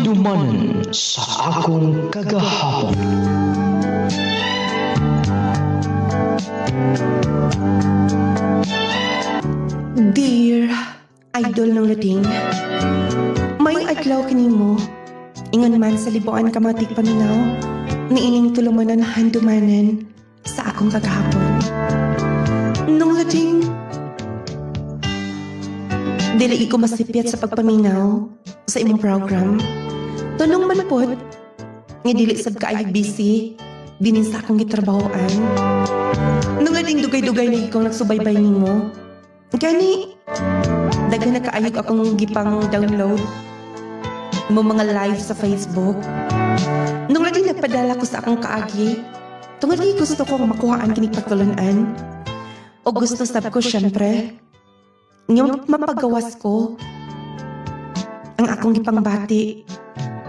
Handumanan sa akong kagahapon. Dear idol ng lating, may adlaw kanimo, ingon man sa libuan kamatik paminaw, niining tulumanan na handumanan sa akong kagahapon. Nung lating, dili ko masipyat sa pagpaminaw sa imong program. Tunong man pod, nga dili sad kaayog busy, dinin sa akong gitrabahoan. Nung lating dugay-dugay na ikaw nagsubaybay nimo, gani, dagan na kaayog akong gipang download mo mga live sa Facebook. Nung lating nagpadala ko sa akong kaagi, tungod kay gusto ko makuhaan kining pagtulunan. O gusto sab ko syempre, yung mapagawas ko ang akong gipangbati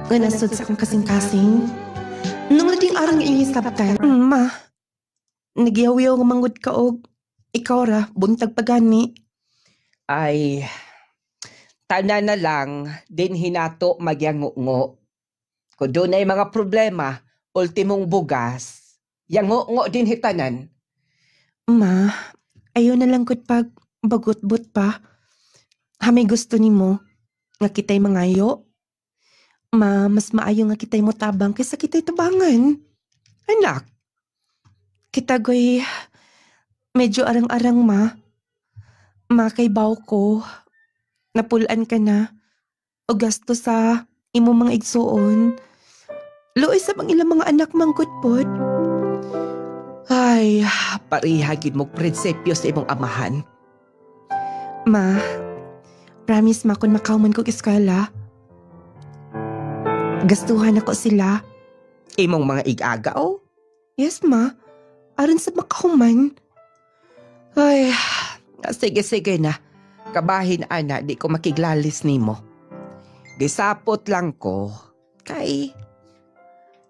nga nasud sa akong kasing-kasing. Nung lating arang inyong sabtan, ma, nagyawiyaw nga manggod ka og ikaw ra, buntag pagani. Ay, tanan na lang, din hinato magyango-ngo. Kung doon ay mga problema, ultimong bugas, yango-ngo din hitanan. Ma, ayaw na lang kud pag bagot-bot pa. Hamay gusto nimo nga kita'y mangayo. Ma, mas maayo nga kita'y motabang kaysa kita'y tabangan. Anak, Kita goy medyo arang-arang ma. Ma kay baw ko, napulaan ka na. O gasto sa imo mga igsuon. Luoy sa mga ilang mga anak manggod pod. ay, parihagin mo prinsipyo sa imong amahan. Ma, promise ma kung makauman kong eskwela. Gastuhan ako sila. Imong mga igagaw? Yes ma, aron sa makahuman. Ay, sige na. Kabahin ana, di ko makiglalis nimo. Gisapot lang ko, kay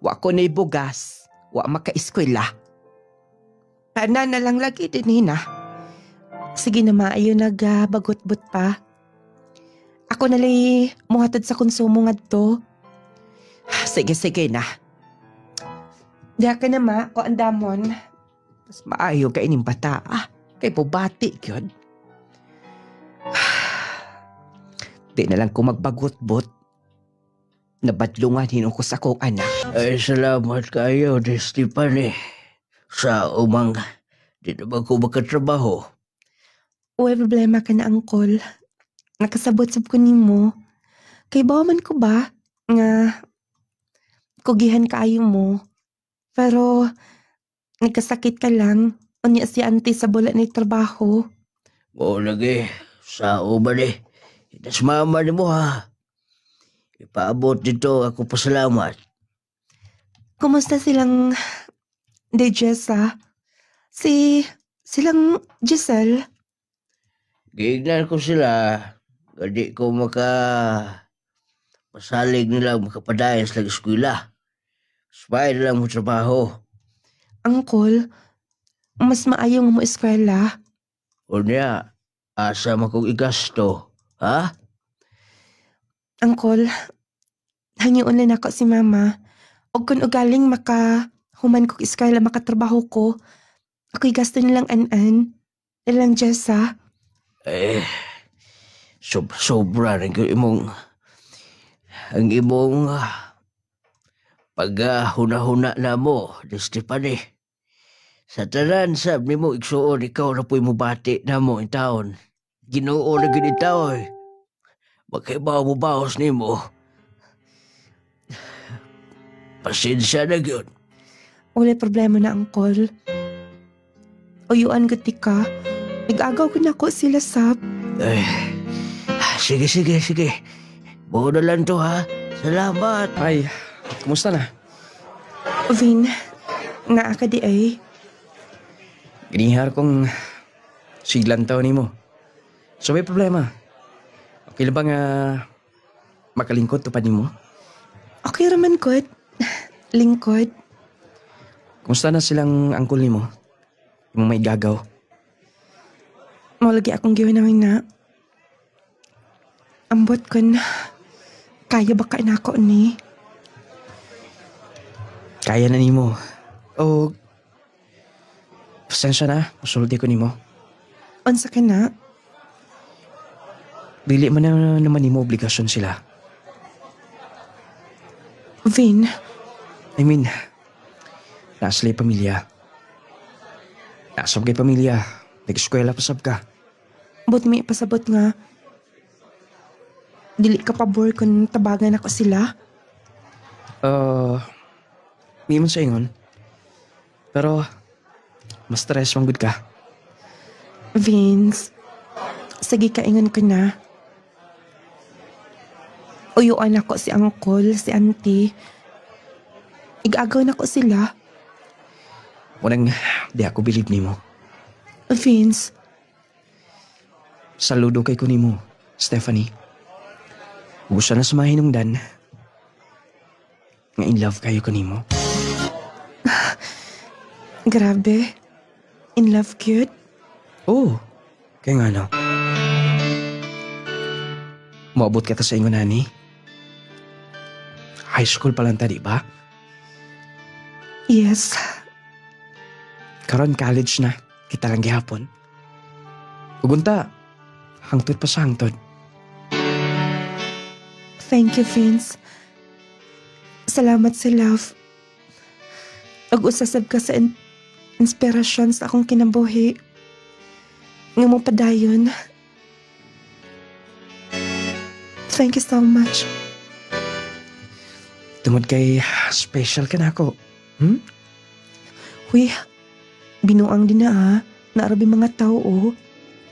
wa ko na'y bugas, wa makaeskwela. Tanan na lang lagi din hina. Sige na ma, ayaw nagbagot-bot pa. Ako nalay muhatod sa konsumo ngadto. Sige na. Diya ka na ma, ko andamon. Mas maayo ka ining bata, kay pubati yun. Di na lang ko magbagot-bot. Nabadlungan hinong ko sa akong anak. Ay, salamat kayo, Di Stephanie. Sa umang, di na ba ko makatrabaho? Uy, problema ka na, angkol. Nakasabot-sab ko nimo. Kay bawaman ko ba nga kugihan kaayo mo. Pero nagkasakit ka lang. Unya si auntie sa bulat na trabaho. Oo lagi, sa uban eh. Itas mama ni mo ha. Ipaabot dito ako pasalamat. Kumusta silang de Jessa? Silang Giselle? Giignan ko sila. Gadi ko pasalig nila makapadayan sa eskwela. Sabay na lang mo trabaho. Angkol, mas maayo nga mo eskwela. O niya, asa makong igasto, ha? Angkol, hangiun lang ako si mama. O kung ugaling human ko eskwela makatrabaho ko, ako'y gasto nilang an-an. Nilang Jessa. Sobra rin ang imong paghuna-huna na mo, Di Stephanie. Sa tanan, sab ni mo igsuon, ikaw na po'y mubati na mo in taon. Ginoo na ginitaw eh. Magkaibaw mo baos ni mo. Pasensya na yun. Wala problema na, angkol. Uyuan gati ka. Nag-agaw ko na ako sila, sab. Ay, sige. Buo na lang to ha. Salamat. Ay, kumusta na? Vin, naa ka di ay. Ginihar kong siglantaw ni mo. So may problema. Okay lang ba nga makalingkod to pa ni mo? Okay raman, kot. Lingkod. Kumusta na silang angkol ni mo? Yung may gagaw. Malagi akong giwan namin na. Ambot kon. Kaya ba ka na ako ni? Kaya na nimo. O, pasensya na, musulti ko nimo. Unsa ka na? Dili man na naman nimo obligasyon sila. Vin, I mean, nasa pamilya. Nasab kay pamilya. Nag-eskwela pasab ka. but may pasabot nga. Dili ka pabor kung tabagan ako sila. Di man sa ingon. Pero, mas stress man gud ka. Vince, sige kaingon ko na. Uyuan ako si uncle, si auntie. Igagaw na ko sila. Unang, di ako believe nimo. Vince, Saludo kay ko nimo, Stephanie. Gusto na sumahinungdan. Nga in love kayo ko nimo. grabe. In love cute. Oo. Kaya nga no. Maabot ka ta sa ingon nani. High school pa lang ta, di ba? Yes. Karon college na. Kita lang gihapon. Ugunta. Hangtod pa sa hangtod. Thank you, Vince. Salamat sa love. Ug-usasab ka sa inspirasyon sa akong kinabuhi. Nga mo padayon. Thank you so much. Tungod kay special ka na ako. Huy, binuang din na Naarabi mga tao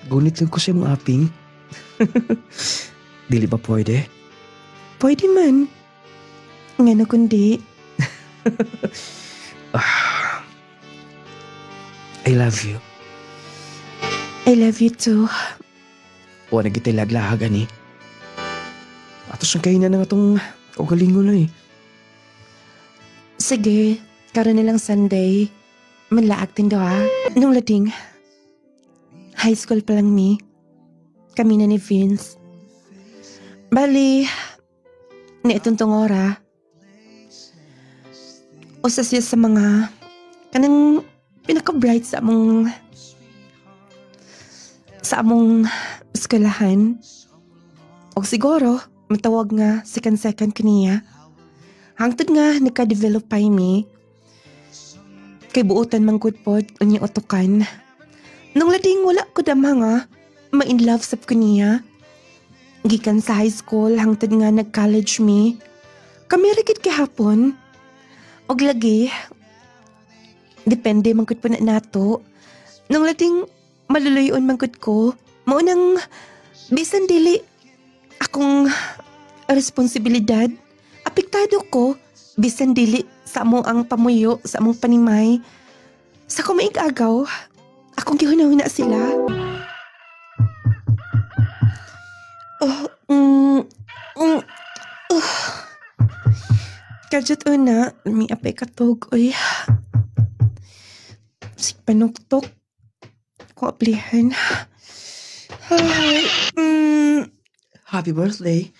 Gunit lang ko sa mong aping. Dili ba pwede? Pwede man. Nga na kundi. I love you. I love you too. O nagitay laglaga ni. Atos ang kahinan na nga itong ugalingo na eh. Sige, karon nilang Sunday. Manlaag din daw Nung lading, high school pa lang mi. Kami na ni Vince. Bali, naituntong ora. Usa siya sa mga kanang pinaka-bright sa among eskwelahan. O siguro, matawag nga second kaniya. Hangtod nga nagka-develop pa mi. Kay buutan man gud pod unya utukan. Nung lading wala ko dama nga ma-in love sab ko niya. Gikan sa high school hangtod nga nag-college mi. Kami rigid gihapon. Og lagi depende man gud po na nato. Nung lading maluluyon man gud ko, mao nang bisan dili akong responsibilidad. Apektado ko bisan dili sa among ang pamuyo, sa among panimay. Sa ko maigagaw, akong gihuna-huna sila. Kadyat una, may apay katog, oy. Sig panuktok. Kung aplihan. Ay, Happy birthday.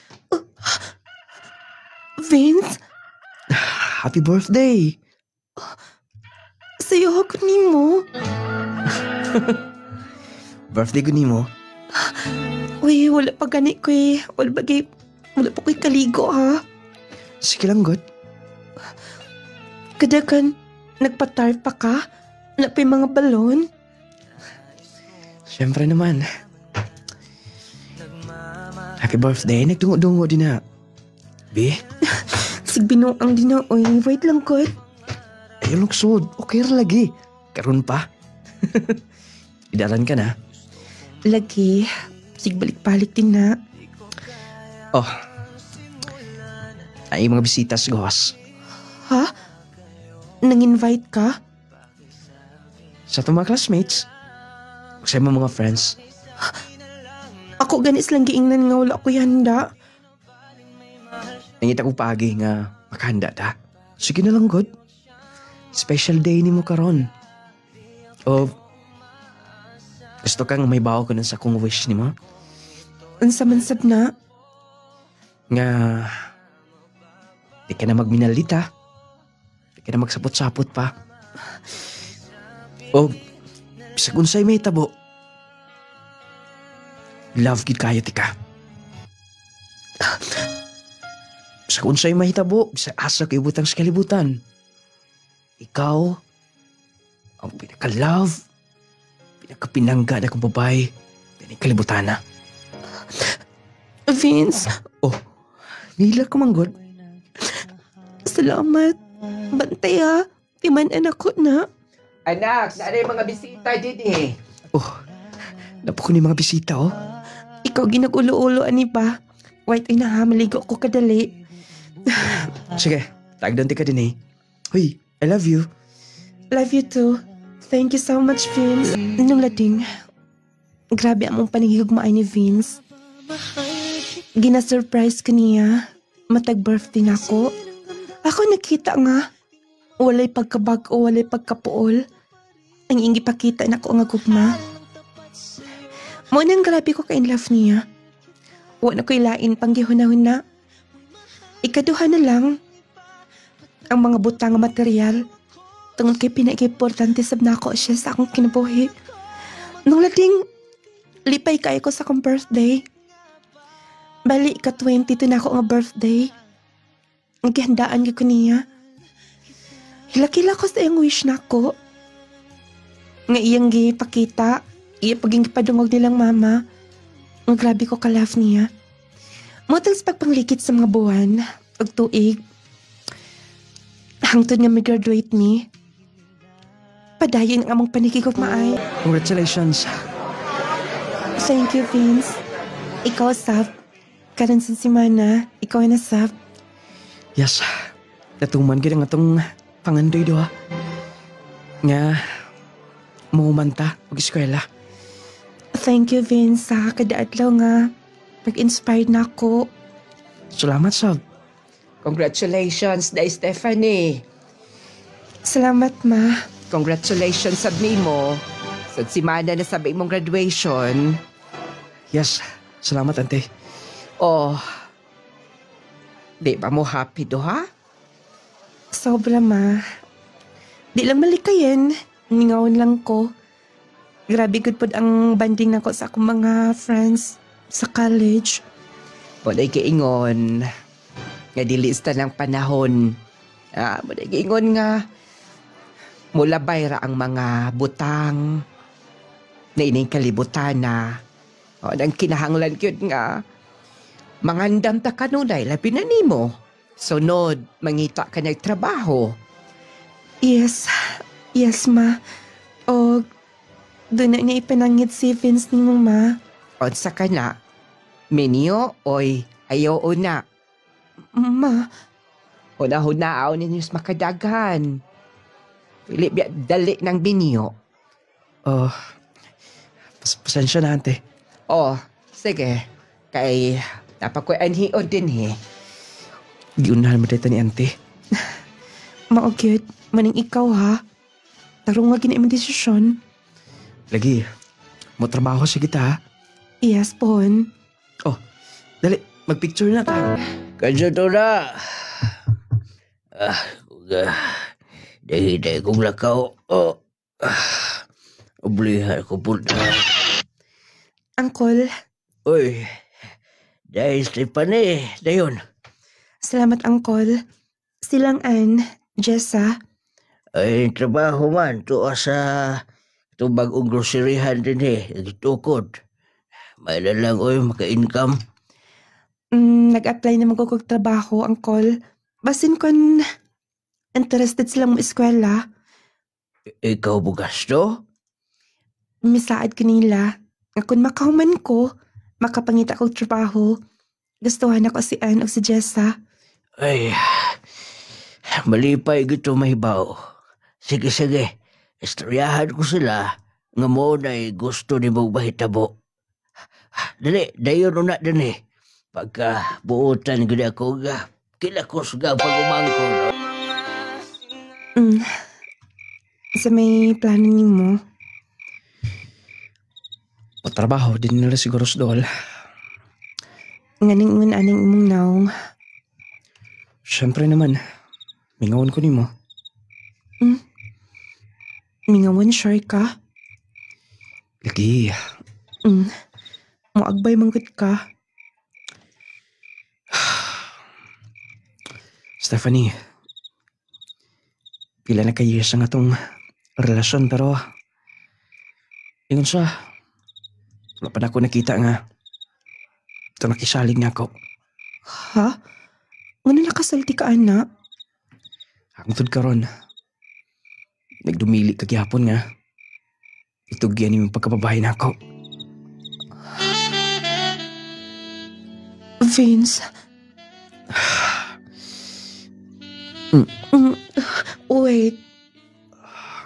Vince, Happy birthday. sayo ako nimo. Birthday ko nimo. Uy, wala pa gani ko eh. Wala pa ko'y kaligo Sige lang, God. Kadagan, nagpatar pa ka? Wala pa yung mga balon? Siyempre naman. Happy birthday. Nagtungo-dungo din na. Be? Sigbinuang din na, uy. Wait lang, God. Ayun luksod. Okay ra lagi. Karon pa. Idaran ka na. Lagi. Sigbalik-balik din na. Oh. Ay mga bisita sa gawas. Ha? Nang-invite ka? Sa itong mga classmates. Sa mga friends. Ako ganis lang giingnan nga wala ko handa. Nangita ko pagi nga makahanda ta. Sige na lang, God. Special day ni mo karon. O, gusto kang may bawa ko nun sa kong wish ni mo? Unsa man sab na? nga di ka na magminalita, di ka na magsapot-sapot pa. O bisag unsay may tabo, love gid kayo tika. Bisag unsay may tabo, bisag asa kay butang sa kalibutan, ikaw ang pinaka-love, pinaka-pinangga na kong babae din kalibutan na. Vince, Oh, nila ka manggod. salamat. Bantay ha. Timanan ako na. Anak, naano yung mga bisita din eh. Oh, napo ko ni mga bisita oh. Ikaw ginagulo-ulo ani ba? White ay nahamaligo ko kadali. Sige, tagdan ti ka din eh. Hoy, I love you. Love you too. Thank you so much, Vince. Nung lading, grabe among panigigugmaay ni Vince. Gina-surprise ka niya. Matag-birthday na ako. Ako nakita nga. Walay pagkabag-o, walay pagkapuol. Ang ingi pakita na ko nga gugma. Munang grabe ko ka-in love niya. Wala ko'y lain pang gihuna-huna. Ikaduha na lang. Ang mga butang nga material. Tungod kay pinag-importante sab na ako siya sa akong kinabuhi. Nung lading, lipay kayo ko sa akong birthday. Bali, ka-22 na ako nga birthday. Naghihandaan ko niya. Hilakila ko sa iyang wish na ako. Nga iyang gipakita, iya paging gipadungog nilang mama. Ang grabe ko ka-love niya. Motels pagpanglikit sa mga buwan, ug tuig. Hangtod nga mag-graduate me. Padayon ang among panigigugmaay. Congratulations. Thank you, Vince. Ikaw, Sab. Karon sa simana, ikaw na, Sab. Yes, natuman gid ang atong pangandoy do ha. Nga, mumanta mag-eskwela. Thank you, Vince, sa kadaadlaw nga. Nag-inspired na ako. Salamat, Sab. Congratulations, Day Stephanie. Salamat, ma. Congratulations sa mo. Sa simana na sabi mong graduation. Yes, salamat, ante. Oh, di ba mo happy do ha? Sobra, ma. Di lang malikayan. Ningawan lang ko. Grabe good pod ang banding nako sa akong mga friends sa college. Walay kiingon. Nga dilista ng panahon. Walay kiingon nga. Mula bayra ang mga butang. Na ining kalibutan na. O, nang kinahanglan kyud nga. Mangandam ta kanunay, labi na nimo. Sunod, mangita ka nagtrabaho. Yes. Yes, ma. O, doon na niya ipanangit si Vince ni mo, ma. Unsa ka na? Minyo, oy, ayaw una. Ma, Huna-hunaaw ninyo sa makadaghan. Pili biya dali ng binyo. Oh, pasensya na, ante. Oh, sige. Kay napakoy anhiod din he. Giunahan mo dito ni ante. maogyot. Maning ikaw, ha? Tarong nga gina imong desisyon. Lagi, mo trabaho sa kita ha. Yes, pon. Oh, dali, magpicture na ta. Kansa to na. Dahi kong lakaw. Oblihan ko po na. Uncle, Uy, dahil Stephanie, dayon. salamat, Uncle. Silang Ann, Jessa. Ay, trabaho man, to sa itong bagong groceryhan din nagtukod. May na lang, maka-income. Nag-apply na magkukog trabaho, Uncle. Basin kon interested silang mo eskwela, Ikaw bugas to? misaad kanila. Nga kung makahuman ko, makapangita kong trabaho. Gustuhan ako si Ann o si Jessa. Ay, malipay gito mahibaw. Sige, istoryahan ko sila nga mo na'y gusto ni mong mahitabo. Dali, dayon na din Pagka buutan gud ako nga, kilakos nga pag-umangkol. Sa may planning mo, Patrabaho din nila siguro sa dool. Nga ningon aning imong naong. Siyempre naman, mingawan ko nimo. Mingawan sure ka? Lagi, Moagbay manggod ka. Stephanie, pila na ka-years ang atong relasyon pero ingon siya, wala pa na ako nakita nga ito nakisalig na ako. Ha? Ngano nakasalti ka, ana? Hangtod karon, nagdumili kagyapon nga itugyan yung pagkababae na ako. Vince. Wait.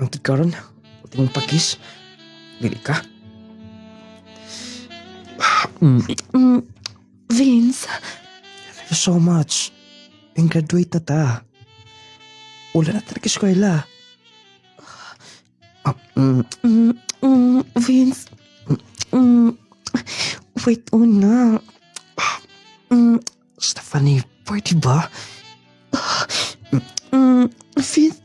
Hangtod karon, puti mong pakis. Dili ka. Vince. Thank you so much. And graduate na ta. Wala na talaga eskwela. Vince. Wait, una. Stephanie, pwede ba? Vince.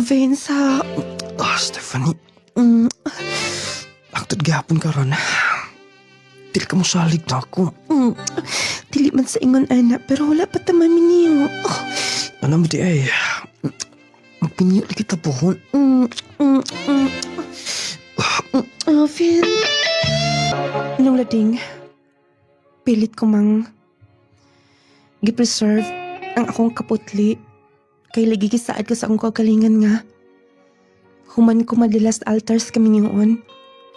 Vince, Stephanie. Hangtod gihapon karon. Dili ka mo salig na ako. dili man sa ingon, ana, pero wala pa tamami niyo. Ano mo di ay? Magpinyo na kita pohon. Vince. Nung lading, pilit ko mang gipreserve ang akong kaputli kay lagi gisaad ko sa akong kagalingan nga. Human ko madalas altars kami ngayon.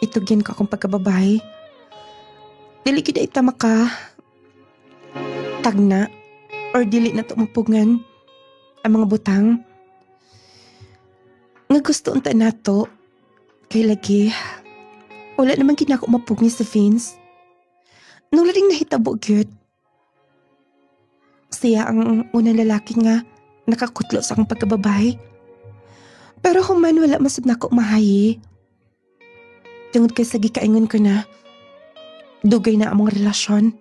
Itugyan ko akong pagkababae. Dili kita itama ka tagna or dili na tumupugan ang mga butang. Nga gusto unta nato kay lagi wala naman ginako mapugni sa Vince. Nung lading nahitabo gyud. Siya ang unang lalaki nga nakakutlo sa akong pagkababae. Pero human wala masab nako mahayi. Tungod kay sa gikaingon ko na dugay na among relasyon.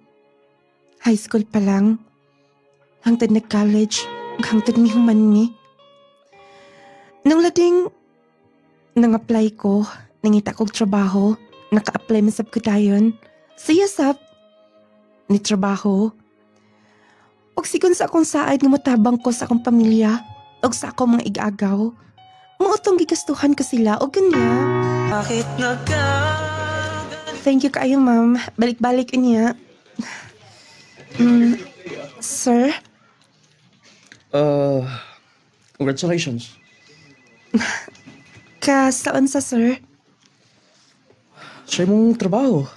High school pa lang. Hangtod nag-college. Hangtod mi human mi. Nung lading nang-apply ko, nangita kong trabaho, naka-apply masab ko dayon. Siya sab ni trabaho. Og sigon sa akong saad nga motabang ko sa akong pamilya og sa akong mga igagaw. Muotong gigastuhan ko sila og ganya. Bakit Thank you kaayo, ma'am. Balik-balik niya. Sir? Congratulations. Saan sa sir? Sa imong trabaho.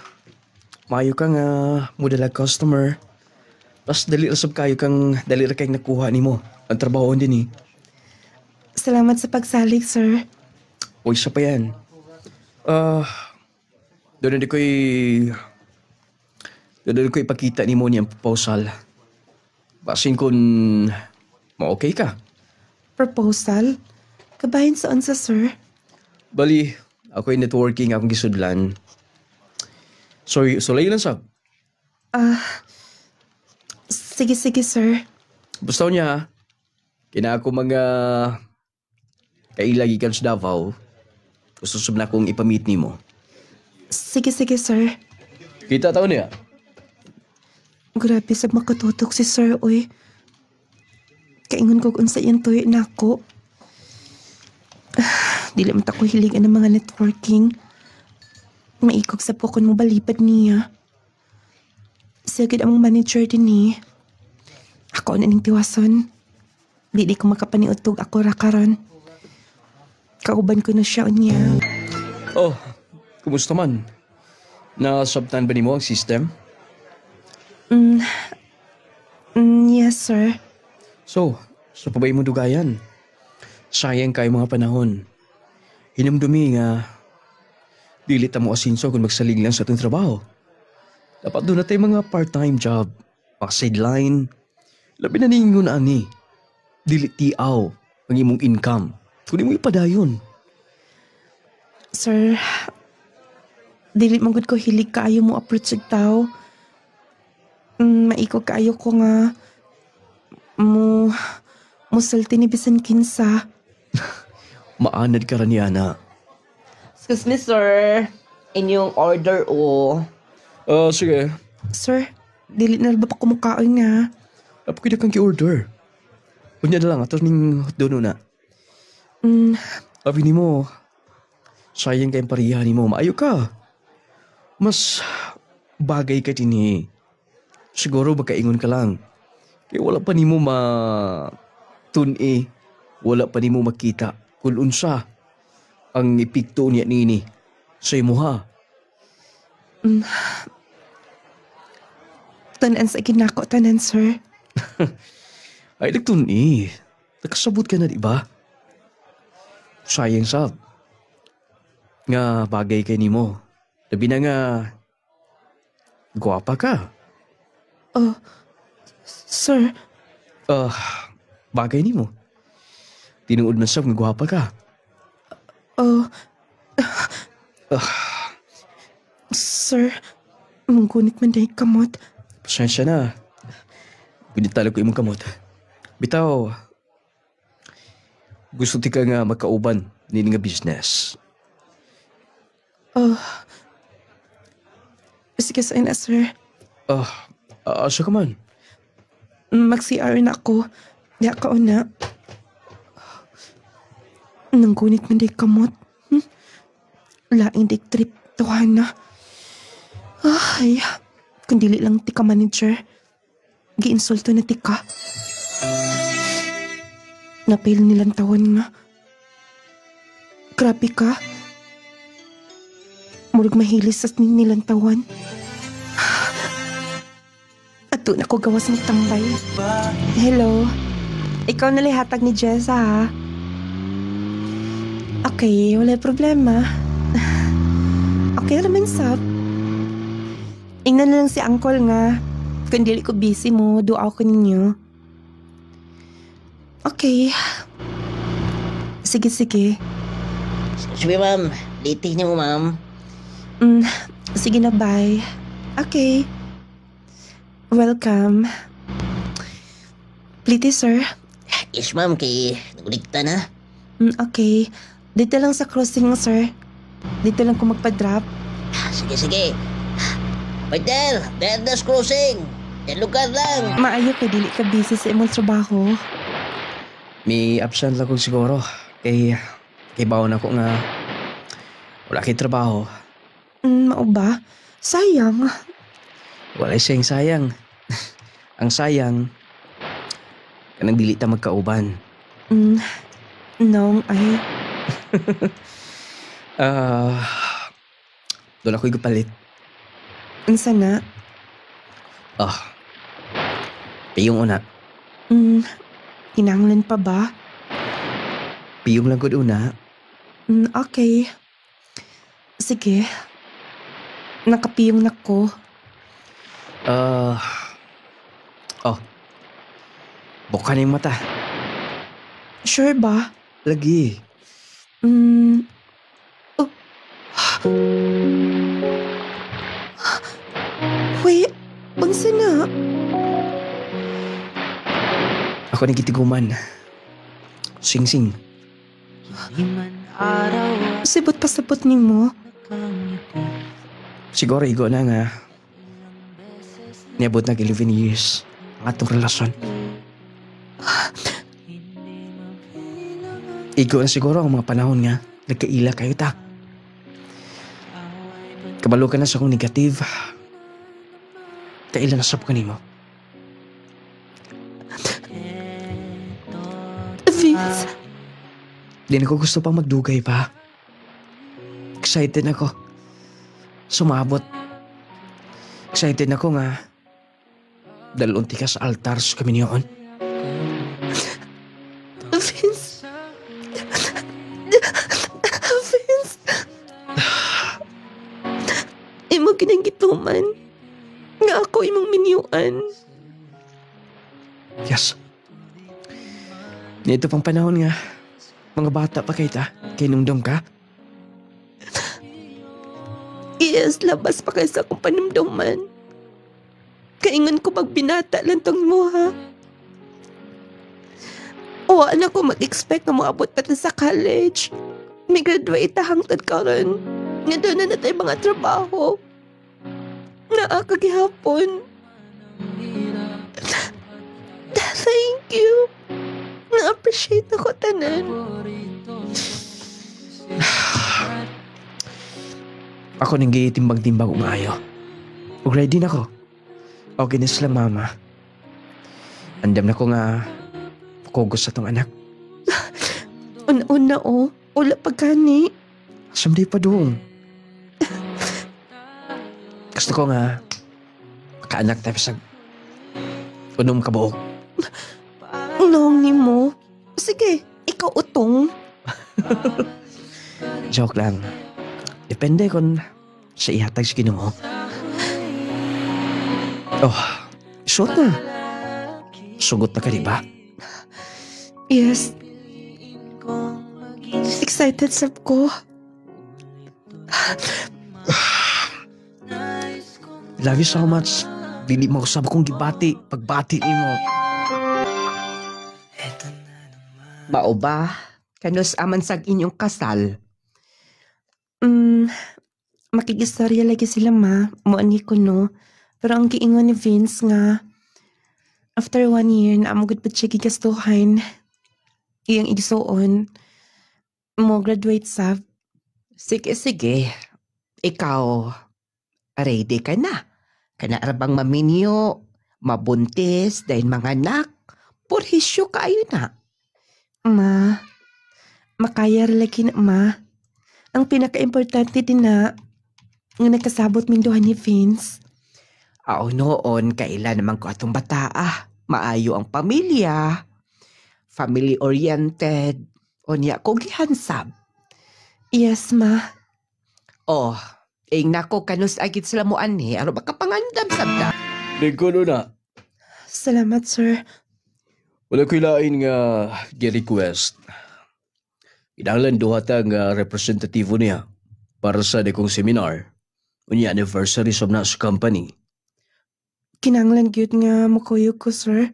Maayo kang modelag customer. Plus dali rasab kayo kang dali ra kay nakuha nimo ang trabaho din eh. Salamat sa pagsalig, sir. O isa pa yan. Doon na ko'y ipakita ni mo niyang proposal. Basin kung ma-okay ka. Proposal? Kabahin saan sa sir? Bali, ako'y networking akong gisudlan. Sorry, sulay lang sab. Sige, sir. Basta niya, kina ako mga kailagi kan sa Davao. Gusto sab na akong ipamit ni mo. Sige, sir. Kita taon niya. Grabe sa makatutok si sir, oy. Kaingon ko kung sa iyan tuyo na ako. Dili man ako hiligan ng mga networking. Maikog sa pokon mo balipad niya. Siya gid ang manager din ni. Ako na ning tiwason. Dili ko makapaniutog ako ra karon. Kauban ko na siya niya. Oh, kumusta man? Na-subtan ba ni mo ang system? Yes, sir. So, sa pabay mo dugayan? Sayang kayo mga panahon. Hinamdumi nga dili ta mo asinso kung magsalig lang sa itong trabaho. Dapat doon na tayo mga part-time job, mga sideline. Labi na ningon ani. Dili tiaw ang imong income. Kung di mo ipadayon. Sir, Dili magud ko hilig kaayo mo approach og tao. Maiko kaayo ko nga musulti ni bisan kinsa. Maanad ka rin yana. Excuse me, sir. Inyong order, oh. Sige. Sir, dili na ba pa kumukaon nga? Napakita kang ki-order. Kunya na lang, atos ning hotdog na. Abi ni mo, sayang kayong parihan ni mo. Maayo ka. Mas bagay ka din eh. Siguro magkaingon ka lang. Kaya wala pa ni mo tun-i. Wala pa ni mo makita kung unsa ang ipikto niya nini sa imo ha. Tanan sa ginako, tanan, sir. Ay, nagtun-i. Nakasabot ka na, di ba? Sayang sab. Nga bagay kay nimo. Labi na nga, gwapa ka. Sir, Bagay nimo. Tinuod man sab nga gwapa ka. sir, manggunit man dahil kamot. Pasensya na. Pinitalo ko imong kamot. Bitaw, gusto ti ka nga makauban nini nga business. Sige sa ina, sir. Asa ka man? Mag-CR na ako. Diya ka una. Nanggunit man dahil kamot. Laing dik trip. Tuhan na. Ay, kung dili lang tika manager. Giinsulto na tika. Napil nilang tawan nga. Grabe ka. Murag mahilis sa nilang tawan. Ato na ko gawas ng tambay. Hello. Ikaw na lihatag ni Jessa, ha? Okay, wala problema. Okay naman, sab. Ingnan na lang si Uncle nga. Kung dili ko busy mo, duaw ko ninyo. Okay. Sige. Excuse me, ma'am. Late niyo, ma'am. Sige na, bye. Okay. Welcome. Pliti, sir. Yes, ma'am. Kay nagulikta na. Okay. Dito lang sa crossing, sir. Dito lang ko magpa-drop. Sige. Partner, Verdas Crossing. Yan lugar lang. Maayo kay dili ka busy sa imong trabaho. May absent lang ko siguro. Kay bawon ako nga wala kay trabaho. Mao ba? Sayang. Wala sayang. Ang sayang, kanang dili ta magkauban. Nong ay. Doon ako'y kapalit. Unsa na? Piyong una. Kinahanglan pa ba? Piyong lang gud una. Okay. Sige. Nakapiyong na ko. Buka na yung mata. Sure ba? Lagi. Wait, unsa na? Ako nagitiguman. Sing-sing. Sibot pa sabot ni mo. Siguro igo na nga. Niabot na 11 years ang atong relasyon. Igo na siguro ang mga panahon nga. Nagkaila kayo ta. Kabalo ka na sa akong negative. Kaila na sab ka nimo. Vince, Di na ko gusto pang magdugay pa. Excited ako. Sumabot. Excited ako nga. Dalon ti ka sa altar sa kami niyon. Vince. Vince. Imo ginangituman. Nga ako imong minyuan. Yes. Nito pang panahon nga. Mga bata pa kay ta. Kinungdom ka. Yes, labas pa kayo sa akong panumduman. Kaingon ko magbinata lang tong mo, ha? Wa na ko mag-expect na maabot pa ta sa college. May graduate ta hangtod karon. Nga doon na natay mga trabaho. Naakagihapon. Thank you. Na-appreciate ako tanan. Ako nang gitimbang-timbang umayo. Ug ready na ko. Okay na sila mama. Andam na ko nga pukogos sa tong anak. Una o. Wala pa gani. Someday pa doon. Gusto ko nga makaanak tayo sa unom kabuok. Noong ni mo. Sige, ikaw utong. Joke lang. Depende kung sa ihatag sa Ginoo. Oh, suot na. Sugot na ka, di ba? Yes. Excited sab ko. Love you so much. Dili mo ko kong gibati. Pagbati ni mo. Mao ba? Kanus aman sag inyong kasal. Makigistorya lagi sila ma. Muani ko no. Pero ang giingon ni Vince nga, after 1 year na amagod pa siya gigastuhan. Iyang igsuon. Mo graduate sa. Sige. Ikaw, ready ka na. Kana arabang maminyo, mabuntis, dahil mga anak, purhisyo kayo na. Ma, makaya lagi na ma. Ang pinaka-importante din na nga nagkasabot minduhan ni Vince. Noon, kailan naman ko atong bataa. Maayo ang pamilya. Family-oriented. O niya ko gihansab. Yes, ma. Nako kanus agit sila mo ani. Ano ba kapangandam sabda? Nagkuno na. Salamat, sir. Wala ko ilain nga gi-request. Kinahanglan duha ta nga representatibo niya para sa dekong seminar. Unya anniversary sa na sa company. Kinanglan gyud nga makuyog ko, sir.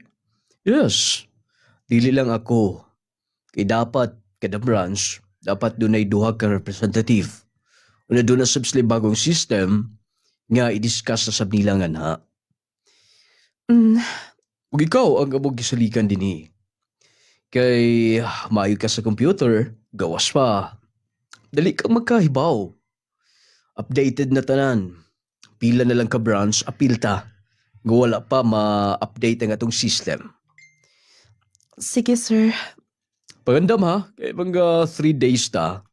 Yes. Dili lang ako. Kay dapat kada branch, dapat dunay duha ka representative. Una doon na subsli bagong system nga i-discuss na sab nila nga na. Ug ikaw ang among gisalikan dinhi. Kay maayo ka sa computer, gawas pa. Dali kang magkahibaw. Updated na tanan. Pila na lang ka branch, apil ta. Wala pa ma-update ang atong system. Sige, sir. Pagandam ha, kay mga 3 days ta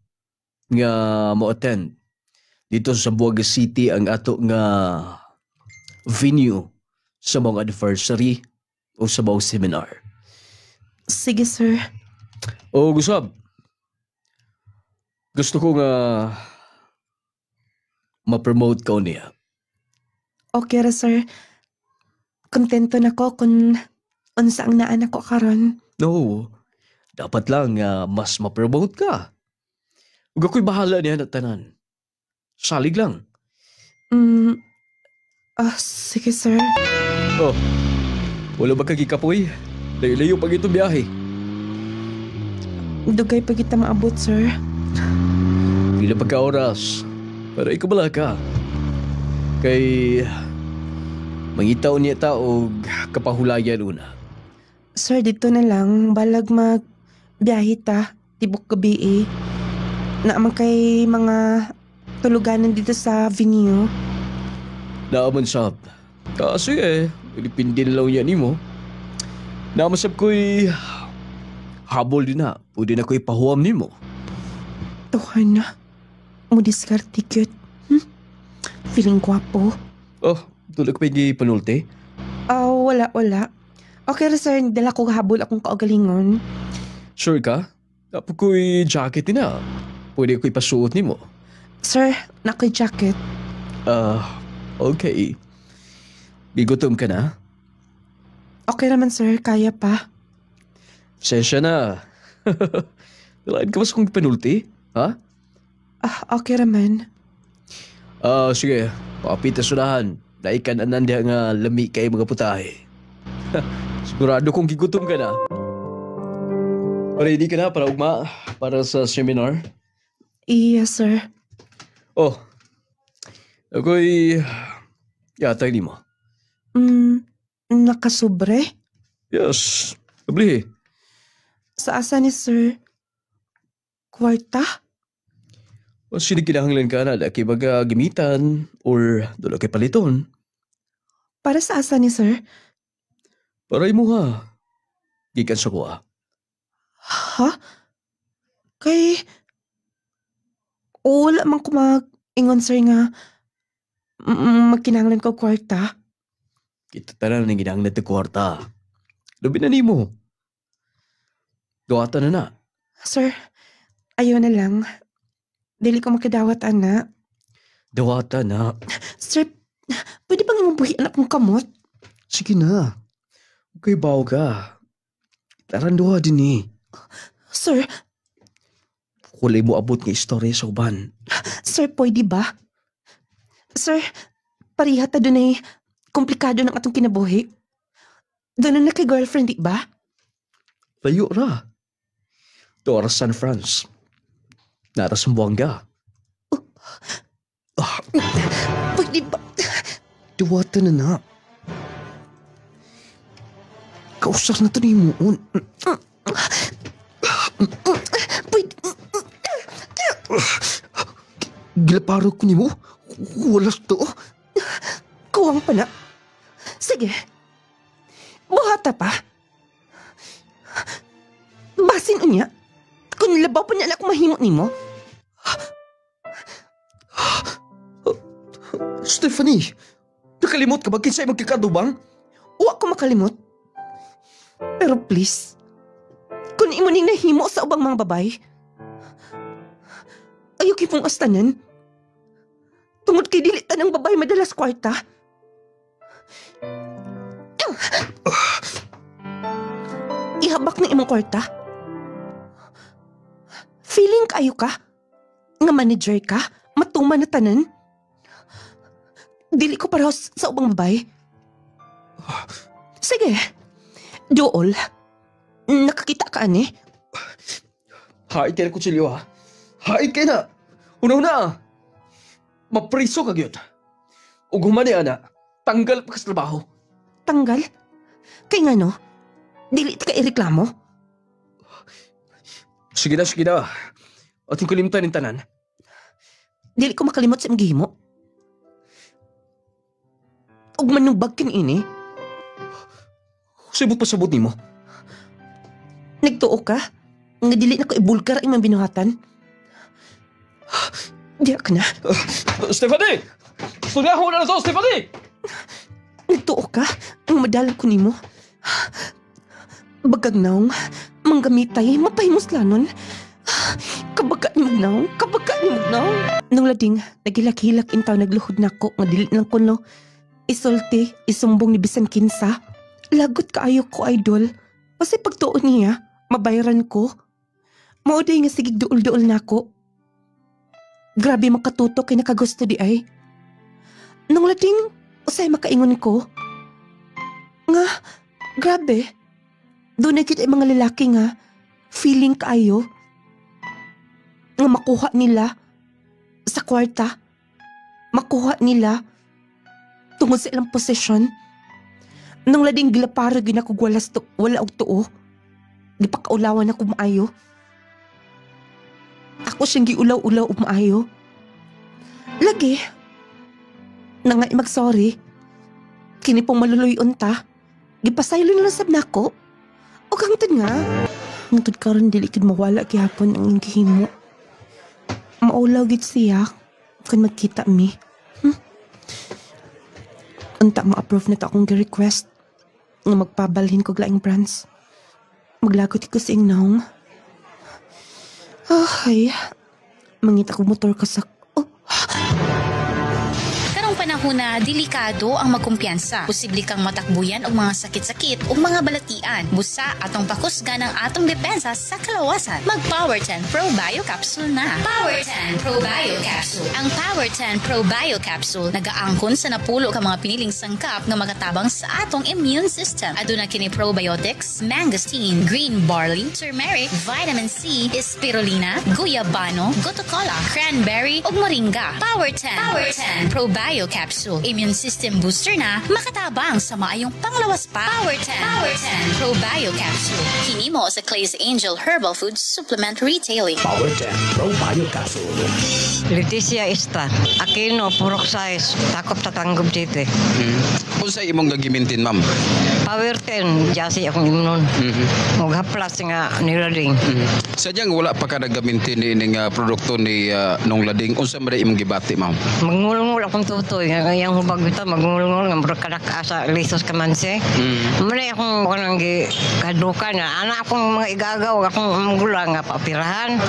nga mo-attend. Dito sa Buaga City ang ato nga venue sa mga anniversary o sa mga seminar. Sige, sir. O Gusab, gusto ko nga ma-promote ka niya. Okay ra, sir. Kontento na ko kung unsa ang naan ako karon. No, dapat lang mas ma-promote ka. Huwag ako'y bahala niya na tanan. Salig lang. Sige, sir. Oh, wala ba kagikapoy? Layo-layo pag ito biyahe. Dugay pa kita maabot, sir. Pila pagka oras. Pero ikaw bala ka. Kay mangitaw niya ta og kapahulayan una. Sir, dito na lang. Balag magbiyahe ta. Tibok gabi eh. Naaman kay mga tuluganan dito sa venue. Naaman sab. Kasi Pilipindin lang yan ni mo. Naaman sab ko'y habol din na. Pwede na ko'y pahuam ni mo. Tuhan na. Mudiskarte cute. Feeling gwapo. Oh, tulad ko pa yung panulti. Wala. Okay ra, sir. Dala ko habol akong kaugalingon. Sure ka? Dapat ko'y jacket din na. Pwede ko'y pasuot ni mo. Sir, nakoy jacket. Okay. Bigutom ka na? Okay naman, sir. Kaya pa. Sesya na. Kailangan ka mas kong panulti? Ha? Okay naman. Sige. Pakapita sudahan. Naikan anan dia nga lami kay mga putahe. Sigurado kong gigutom ka na. Ready ka na para ugma? Para sa seminar? Yes, sir. Oh. Ako'y... yatay ni mo. Nakasubre? Yes. Kabli. Sa asa ni sir? Kwarta? O sino kinahanglan ka na laki baga gimitan or dulo kay paliton? Para sa asa ni sir? Para imo ha. Gikan sa kuha. Ha? Kay... wala man ko mag-ingon, sir, nga magkinahanglan ko kwarta. Kita tanan ng ginahanglan ti kwarta. Labi na nimo. Duwata na. Sir, ayaw na lang. Dili ko makidawat, ana. Duwata na. Sir, pwede bang imubuhi anak mong kamot? Sige na. Okay, baw ka. Taranduha din eh. Sir, Kulay mo abot nga istorya sa uban. sir, pwede ba? Sir, pariha ta doon ay komplikado ng atong kinabuhi. Doon na kay girlfriend, di ba? Layo ra. Dora San France. Nara sa Buanga. Pwede ba? Duwata na. Kausap na ito ni Muon. Pwede. Gilaparo ko ni mo. Walas to. Kuwang pa na. Sige. Buhata pa. Basin unya. Kung labaw pa niya anak mahimot ni mo. Stephanie, nakalimot ka ba kinsay magkakadubang? Huwag ko makalimot. Pero please, kung imo ning nahimo sa ubang mga babay, ayaw kipong astanan. Tungod kay dilitan ng babay madalas kwarta. Ihabak ng imong kwarta. Feeling kayo ka? Nga manager ka? Matuman na tanan? Dili ko parehas sa ubang babay. Sige. Joel, nakakita ka ani? Haid ka na kutsilyo ha. Haid ka na. Una-una. Mapriso ka gyud. Ug humani ana, tanggal pa ka sa trabaho. Tanggal? Kay nga no? Dili ti ka ireklamo? Sige na. Ating kulimtan ng tanan. Dili ko makalimot sa imong gihimo. Ug manubag kin ini. Sibot pa sabot ni mo. Nagtuo ka? Nga dili na ko ibulgar imong binuhatan? Diya ka na. Stephanie! Studiaho na to, Stephanie! Nagtuo ka? Ang madalang ko nimo. Bagag naong, manggamitay, mapahimuslanon. Kabaga ni Mugnaw. Nung lading, nagilak-hilak intaw nagluhod na ko nga dili ng kuno. Isulti, isumbong ni bisan kinsa. Lagot kaayo ko, idol. Kasi pagtuon niya, mabayaran ko. Mauday nga sigig duol-duol na ko. Grabe makatuto kay nakagusto di ay. Nung lading, usay makaingon ko. Nga, grabe. Doon na kita mga lalaki nga, feeling kaayo. Nga makuha nila sa kwarta. Makuha nila tungod sa ilang posisyon. Nung lading gilaparo gina ko walas to, wala og tuo. Gipakaulawan ako maayo. Ako siyang giulaw-ulaw og maayo. Lagi. Na nga mag-sorry. Kini pong maluluyon ta. Gipasaylo na lang sab nako. O hangtod nga. Hangtod karon dili kid mawala gihapon ang iyong gihimo. Maulaw gid siya kung magkita mi. Unta ma-approve na to akong gi-request nga magpabalhin ko glaing brands. Maglagot ko sa ingnaong. Ay, mangita ko motor ka sa... Oh. Karong panahon na delikado ang magkumpiyansa. Posible kang matakbuyan og mga sakit-sakit o mga balatian. Busa atong pakusgan ang atong depensa sa kalawasan. Mag Power 10 Pro Bio Capsule na. Power 10 Pro Bio Capsule. Ang Power 10 Pro Bio Capsule nagaangkon sa napulo ka mga piniling sangkap nga magatabang sa atong immune system. Aduna kini probiotics, mangosteen, green barley, turmeric, vitamin C, spirulina, guyabano, gotocola, cranberry ug moringa. Power 10 Pro Bio Capsule. Immune system booster na makatabang sa maayong panglawas pa. Power 10 Pro Bio Capsule. Kini mo sa Clay's Angel Herbal Food Supplement Retailing. Power 10 Pro Bio Capsule. Leticia Esta, Aquino, Purok Size, takop tatanggap dito. Kung sa imong gagimintin, ma'am? Power 10, jasi akong imnon. Maghaplas nga nilading. Sadyang wala pa ka nagamintin ni produkto ni nung lading. Unsa man imong gibati, ma'am? Magngulngul akong tutoy, nga yung hubag ito, magngulngul, nga berkadak sa lisos kamansi. Muna akong kanang kadukan na, anak akong mga igagaw, akong magulang nga paopirahan.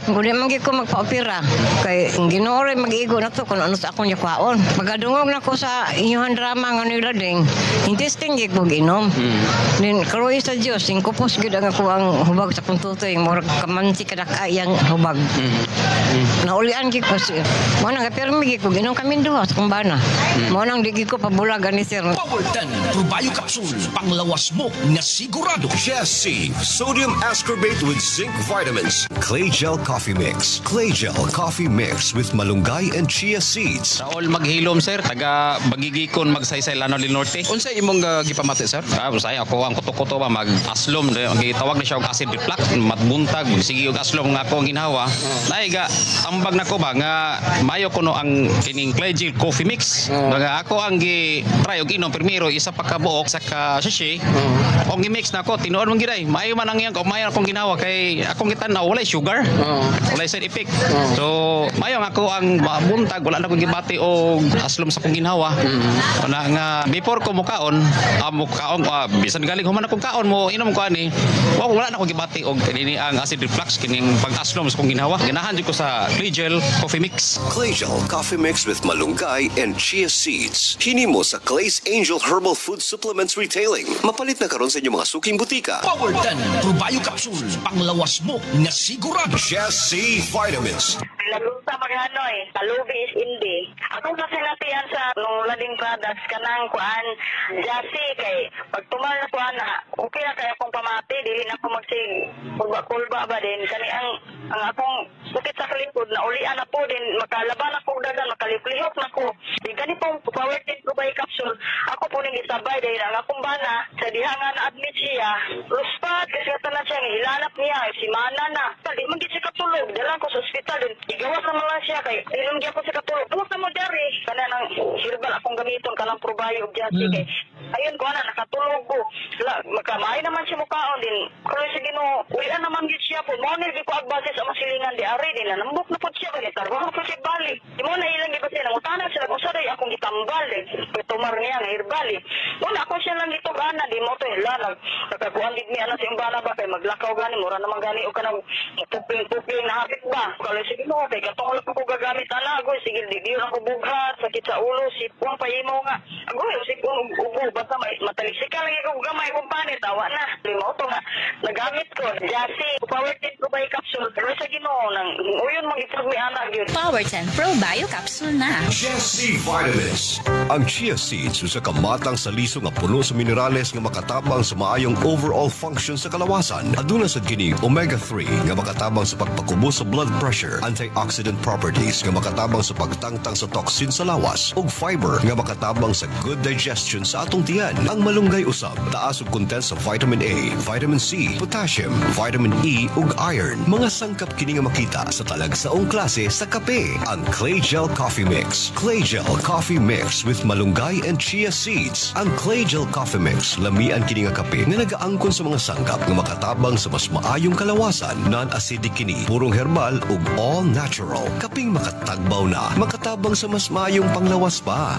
Kung di man ko magpaopira, kay ginore mag-igo na to, kung ano sa akong yakwaon. Magadungog na ko sa inyong drama nga nilading, intesting gig mo ginom. Then, karoy sa Diyos, yung kupos gid ang ako ang hubag sa kong tutoy, murag kamansi kadakayang hubag. Naulian gig ko siya. Mo nang permi ko ginom kami duha sa kumbana. Mo nang digi ko pabulagan ni sir. Power 10 Pro Bio Capsule, panglawas mo na sigurado. Jesse, sodium ascorbate with zinc vitamins. Clay Gel Coffee Mix. Clay Gel Coffee Mix with malunggay and chia seeds. Sa all maghilom, sir, taga Bagigikon, magsaysay Lanao del Norte. Unsa imong gipamati, sir? Usay ako ang kuto-kuto ba mag-aslom, gitawag na siya og acid reflux, matbuntag, sige og aslom nga ako ang ginhawa. Naiga ambag na ko ba nga mayo kuno ang kining Clay Gel Coffee Mix. Nga ako ang gi-try og inom primero isa pa ka buok sa ka sachet. Og gi-mix na ko tinuod man giday. Maayo man ang iyang mayo akong ginawa kay akong gitan-aw walay sugar. Walay side effect. So mayo ako ang buntag wala na ko gibati og aslom sa kong ginhawa. Nga before ko mukaon, bisan galing human akong kaon mo inom ko ani. Wala na ko gibati og kini ang acid reflux kining pag-aslom sa kong ginhawa. Ganahan jud ko sa Clay Gel Coffee Mix. Clay Gel Coffee Mix with malunggay and chia seeds. Hinimo sa Clay's Angel Herbal Food Supplements Retailing. Mapalit na karon sa inyong mga suking butika. Power 10 Pro Bio Capsule, panglawas mo na sigurado. Jesse Vitamins. Lagunta maghanoy, talubi is hindi. Ako kasi natiyan sa nung lading products kanang kuan jasi kay pag tumal na kuan na okay na kaya akong pamati dili na ako magsig kulba ba din kani ang akong sukit sa kalikod na ulian na po din makalaban ako dagan makaliplihok na ko. Di gani pong Power 10 Pro Bio Capsule ako po ning isabay dahil ang akong bana sa diha nga na admit siya luspat kasi tanan siya hilanap niya si mana na di man gid siya katulog dalan ko sa ospital din igawas na lang siya kay ilang gyapon siya katulog tuwas na mo dari kana nang herbal akong gamiton kanang Pro Bio jasi kay ayun ko na nakatulog ko makamay naman siya mukaon din kung siya Ginoo ulian naman gid siya po mo ni ko agbase sa masilingan di ari din na nambok na po siya kay tarbaho ko siya balik di mo na ilang gid siya nangutana sila kung saday akong gitambal tumar niya nga herbal una ako siya lang dito gana di mo to hilanag nakakuan gid mi ana sa imbana ba kay maglakaw gani mura naman gani o kanang puping na habit ba kala sige mo kay katong wala ko gagamit ana agoy sige di ako bughat sakit sa ulo sipon pahimo nga agoy sipon ubo basta matalisikal lagi ko gamay kung panit tawa na limo to nga nagamit ko jasi Power 10 Pro Bio Capsule pero sa Ginoo nang uyon magipag mi ana gyud Power 10 Pro Bio Capsule na. Jesse Vitamins. Ang chia seeds usa ka matang saliso nga puno sa minerales nga makatabang sa maayong overall function sa kalawasan. Aduna sad kini omega-3 nga makatabang sa pagpakubos sa blood pressure, antioxidant properties nga makatabang sa pagtangtang sa toxin sa lawas, ug fiber nga makatabang sa good digestion sa atong tiyan. Ang malunggay usab taas og content sa vitamin A, vitamin C, potassium, vitamin E ug iron. Mga sangkap kini nga makita sa talagsaong klase sa kape. Ang Clay Gel Coffee Mix. Clay Gel Coffee Mix with malunggay and chia seeds. Ang Clay Gel Coffee Mix lamian kini nga kape nga nagaangkon sa mga sangkap nga makatabang sa mas maayong kalawasan. Non-acidic kini, purong herbal ug all natural. Kaping makatagbaw na, makatabang sa mas maayong panglawas pa.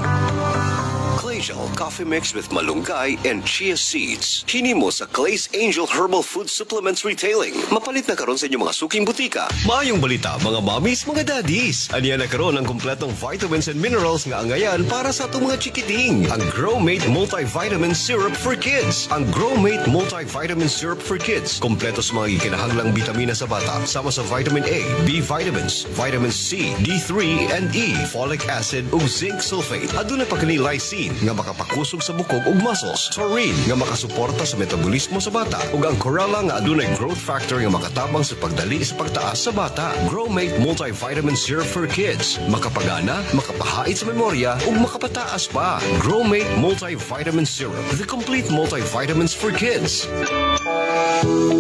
Clay Clay Gel coffee mix with malunggay and chia seeds. Hinimo sa Clay's Angel Herbal Food Supplements Retailing. Mapalit na karon sa inyong mga suking butika. Maayong balita mga mommies, mga daddies. Aniya na karon ang kumpletong vitamins and minerals nga angayan para sa atong mga chikiting. Ang Growmate Multivitamin Syrup for Kids. Ang Growmate Multivitamin Syrup for Kids. Kompleto sa mga ikinahanglang bitamina sa bata. Sama sa vitamin A, B vitamins, vitamin C, D3 and E, folic acid ug zinc sulfate. Aduna pa kini lysine nga makapakusog sa bukog ug muscles, taurine nga makasuporta sa metabolismo sa bata ug ang chlorella nga adunay growth factor nga makatabang sa pagdali sa pagtaas sa bata. Growmate Multivitamin Syrup for Kids. Makapagana, makapahait sa memorya ug makapataas pa. Growmate Multivitamin Syrup, the complete multivitamins for kids.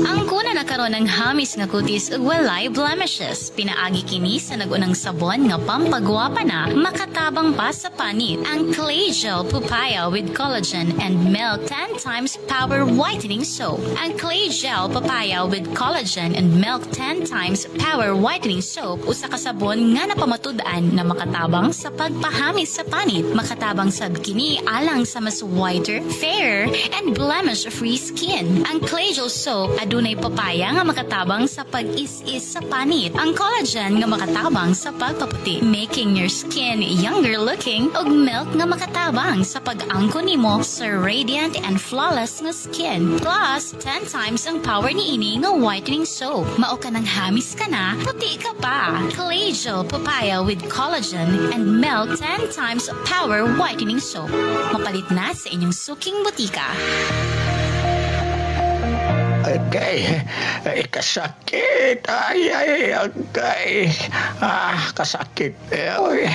Ang kuna na karon ng hamis nga kutis ug walay blemishes. Pinaagi kini sa nagunang sabon nga pampagwapa na makatabang pa sa panit. Ang Clay Gel Papaya with Collagen and Milk 10 times Power Whitening Soap. Ang Clay Gel Papaya with Collagen and Milk 10 times Power Whitening Soap usa ka sabon nga napamatud-an na makatabang sa pagpahamis sa panit. Makatabang sad kini alang sa mas whiter, fairer, and blemish-free skin. Ang Clay Gel Soap adunay papaya nga makatabang sa pag-is-is sa panit. Ang collagen nga makatabang sa pagpaputi, making your skin younger looking, ug milk nga makatabang sa pag-angko nimo sa radiant and flawless nga skin. Plus, 10 times ang power niini nga whitening soap. Mao ka nang hamis ka na, puti ka pa. Clay Gel Papaya with Collagen and Milk 10 times Power Whitening Soap. Mapalit na sa inyong suking butika. Agay, kasakit. Ay, agay. Kasakit.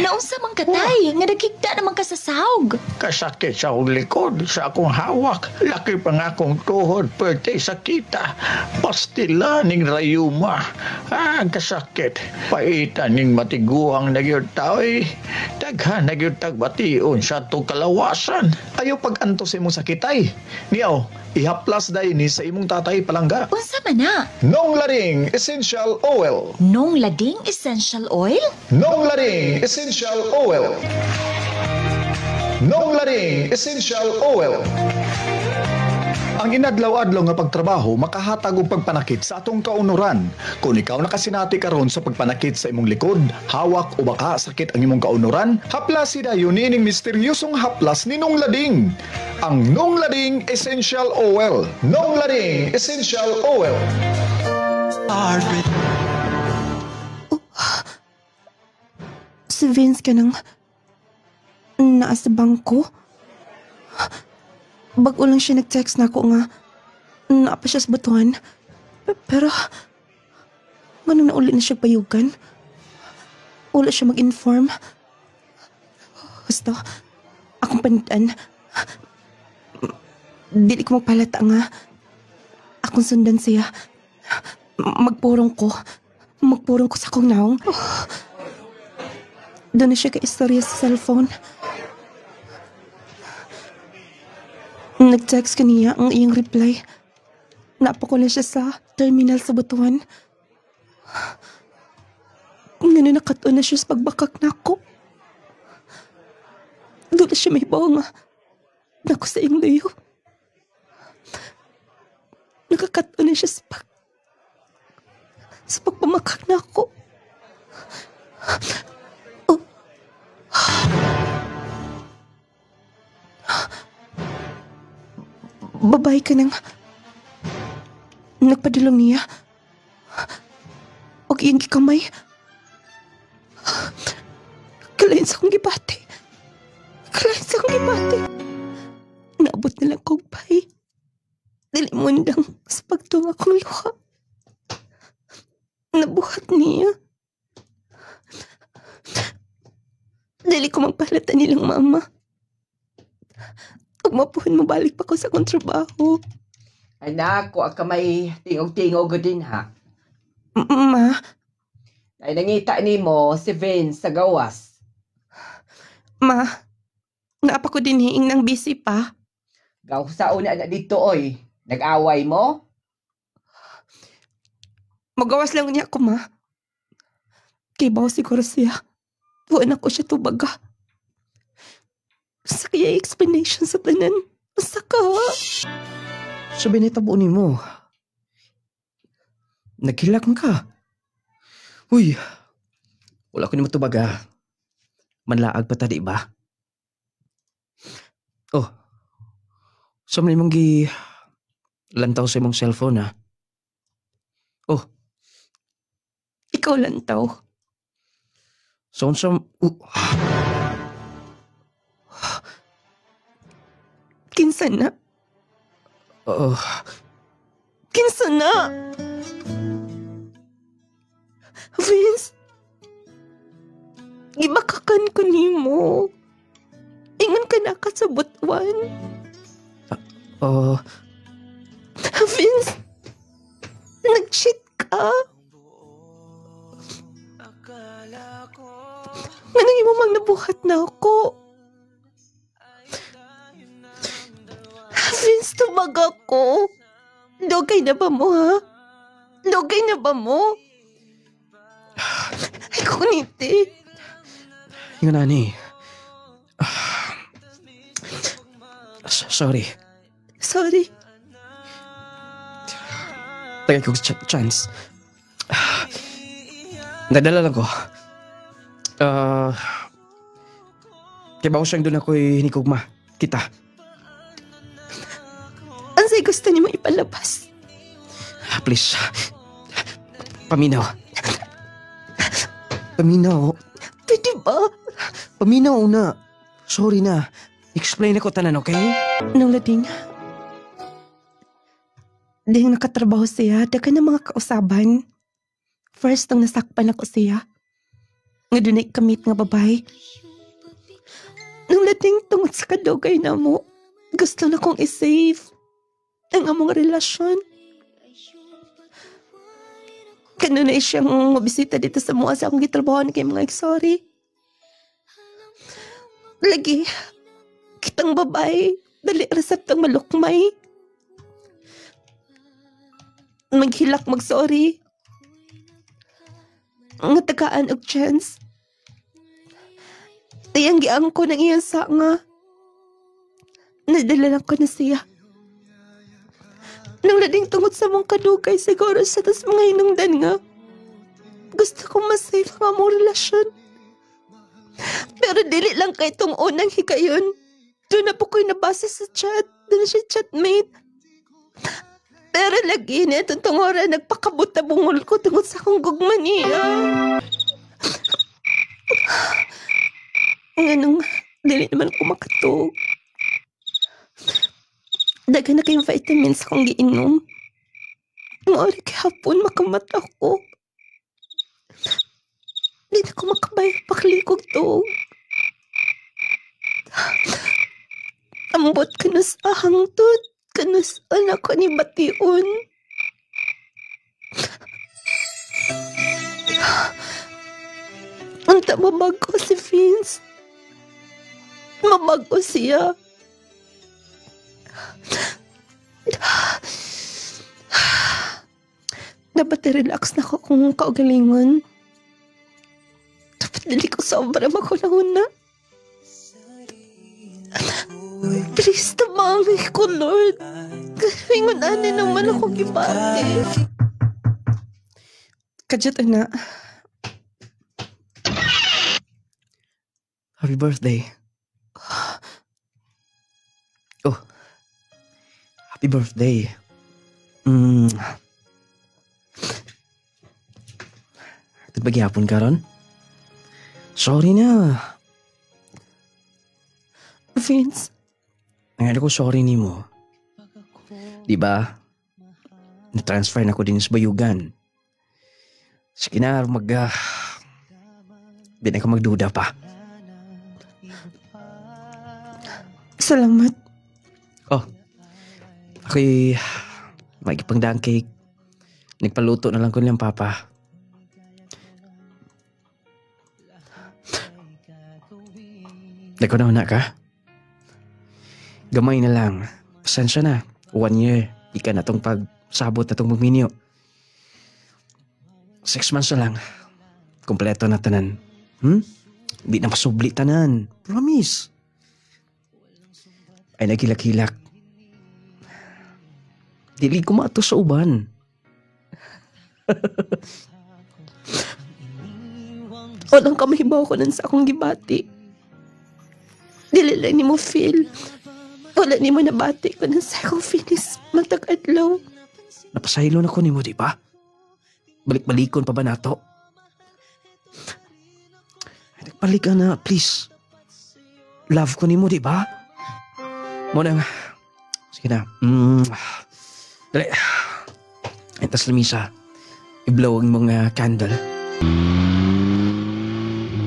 Naunsa man katay, nga nagkigda naman ka sa sahog. Kasakit sa akong likod, sa akong hawak. Laki pa nga akong tuhod, pwede sakita. Pastila ning rayuma. Kasakit. Paitan ning matiguang nagyod tao'y. Daghan nagyod tagbation sa itong kalawasan. Ayaw pag-anto sa imong sakitay. Niyaw, ihaplas dahi ni sa imong tatay palangga. Unsa man na? Nong Lading Essential Oil. Nong Lading Essential Oil? Nong Lading Essential Oil. Nong Lading Essential Oil. Ang inadlaw-adlaw nga pagtrabaho makahatag og pagpanakit sa atong kaunuran. Kung ikaw nakasinati karon sa pagpanakit sa imong likod, hawak o baka sakit ang imong kaunuran, haplas dayon nining misteryosong haplas ni Nong Lading. Ang Nong Lading Essential Oil. Nong Lading Essential Oil. Si Vince ka nang naa sa bangko. Bago lang siya nag-text na ako nga naa pa siya sa batuhan. Pero manong nauli na siya payugan. Wala siya mag-inform. Gusto, akong panitan. Dili ko magpalata nga akong sundan siya. Magpurong ko sa akong naong. Doon na siya ka-istorya sa cellphone. Nag-text kaniya ang iyong reply. Napa ko na siya sa terminal sa Butuan. Ngano nakatuon na siya sa pagbakak na ako. Doon na siya may bawa nga. Nako sa iyong luyo. Nakakatuon na siya sa pagpamakak na ako. Babae ka nang nagpadulong niya. O iyang gikamay. Kalain sa akong gibati. Naabot na lang kong bay. Dilimundang sa pagtunga kong luha. Nabuhat niya. Dili ko magpalata nilang mama. Huwag mapuhin mabalik pa ko sa akong trabaho. Ay nako, ang kamay tingog-tingog din ha. Ma? Ay nangita ni mo si Vince sa gawas. Ma, naapa ko din hiing nang busy pa. Gaw sa una na dito oy. Nag-away mo? Magawas lang niya ako, ma. Kay bawa siguro siya. Tuwan ako siya tubaga. Asa kaya explanation sa tanan? Asa ka? Sabi na tabo ni mo. Naghilak man ka. Uy, wala ko ni matubaga. Manlaag pa ta, di ba? Oh, sa man mong lantaw sa imong cellphone, ha? Oh, Ikaw lantaw. so Kinsa na? oh, Kinsa na? Vince, gibakakan ko nimo. Ingon ka na ka sa butuan. oh, Vince, nag-cheat ka. Nga nang imamang nabuhat na ako. Vince, tumag ako. Dogay na ba mo, ha? Dogay na ba mo? Ay, kuniti. yung nani. Sorry. Sorry. Tagay ko chance. Nadala lang ko. Kaya ba ko siyang doon ako'y hinikugma. Kita. Ansay gusto niyo mo ipalabas? Please. Paminaw. Paminaw. Pwede ba? Paminaw na. Sorry na. Explain ako tanan, okay? Nung lading, dahil nakatrabaho siya, daga na mga kausaban. First, nung nasakpan ako siya, nga doon ay kamit nga babae. Nung lading tungod sa kadugay na mo, gusto na kong isave ang among relasyon. Ganun na siyang mabisita dito sa mga sa akong gitrabahoan kay mga sorry. Lagi, kitang babae, dali reseptang malukmay. Maghilak mag-sorry. Nga tagaan og chance. Tiyang giang ko ng iyang sa nga. Nadala lang ko na siya. Nang lading tungod sa mong kadugay siguro sa tas mga hinungdan nga. Gusto kong masave ang among relasyon. Pero dili lang kay itong unang hikayon. Doon na po ko'y nabasa sa chat. Doon siya chatmate. Pero lagi na itong tungora nagpakabot na bungol ko tungod sa akong gugma niya. Nganong dili naman ko makatog. Daga na kayong vitamins akong giinom. Maori kahapon makamata ko. Di na ko makabay paklikog to. Ambot ka na sa hangtod. Kanus anak ko ni Bation. Unta mabago si Vince. Mabago siya. Dapat relax na ko kung kaugalingon. Dapat dali ko sobra makulahuna. Please, tamangay ko, Lord. Karingon ani naman ako gibati. Kadyat na. Happy birthday. Oh. Happy birthday. Ito ba gihapon ka ron? Sorry na. Vince. Nangyari ko sorry ni mo. Diba? Na-transfer na ko din sa bayugan. Sige na, di na ko magduda pa. Salamat. Oh. Ako'y magipangdaan cake. Nagpaluto na lang ko nilang papa. Dako na ka? Gamay na lang. Pasensya na. 1 year. Ika na tong pagsabot na tong magminyo. 6 months na lang. Kompleto na tanan. Di na masubli tanan. Promise. ay nagilak-hilak. Dili ko maato sa uban. Walang kamahibaw ko nun sa akong gibati. Dili lang ni mo feel. Wala ni mo nabati ko nun sa akong feelings matag adlaw. Napasaylo na ko nimo, di ba? Balik-balikon pa ba nato? Nagpalik ka na, please. Love ko nimo, di ba? Mo nang... Sige na. Dali. Entas lamisa. I-blow ang mga candle.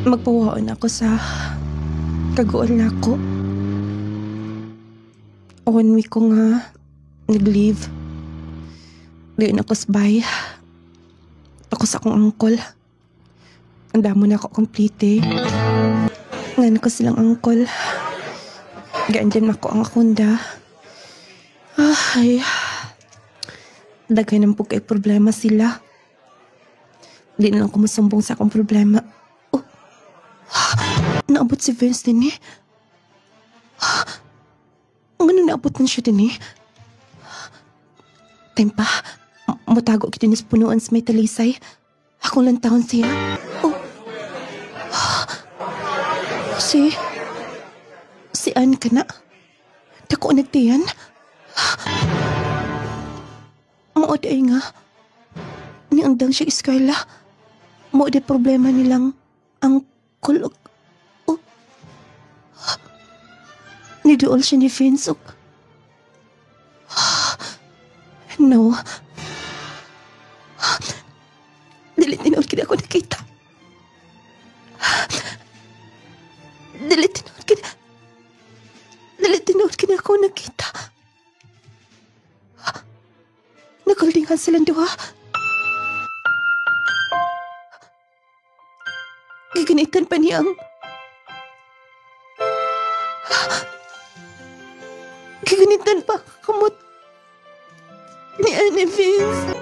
Magpawaon ako sa kaguol na ako. 1 week ko nga nag-leave. Diyan ako sa bay. Ako sa akong uncle. Ang damo na ako complete. Ngayon ko silang uncle. Gaandyan ako ang akunda. Ay. Dagay ng pugkay problema sila. Di na lang ako masumbong sa akong problema. Oh. Naabot si Vince din eh. Ano naabot na siya din eh? Time pa. Mutago kita sa punuan sa may talisay. Ako lang taon siya. Oh. Si Ann ka na. Dako nagtiyan. Maoday nga. Niandang siya eskwela. Maoday problema nilang ang kulog. Oh. Niduol siya ni Vince. No. Dili tinawad kina ako nakita. Dili tinawad kina ako nakita. Nagholdingan silang duha. Giganitan pa niyang. Giganitan pa kamot ni Anne Vince.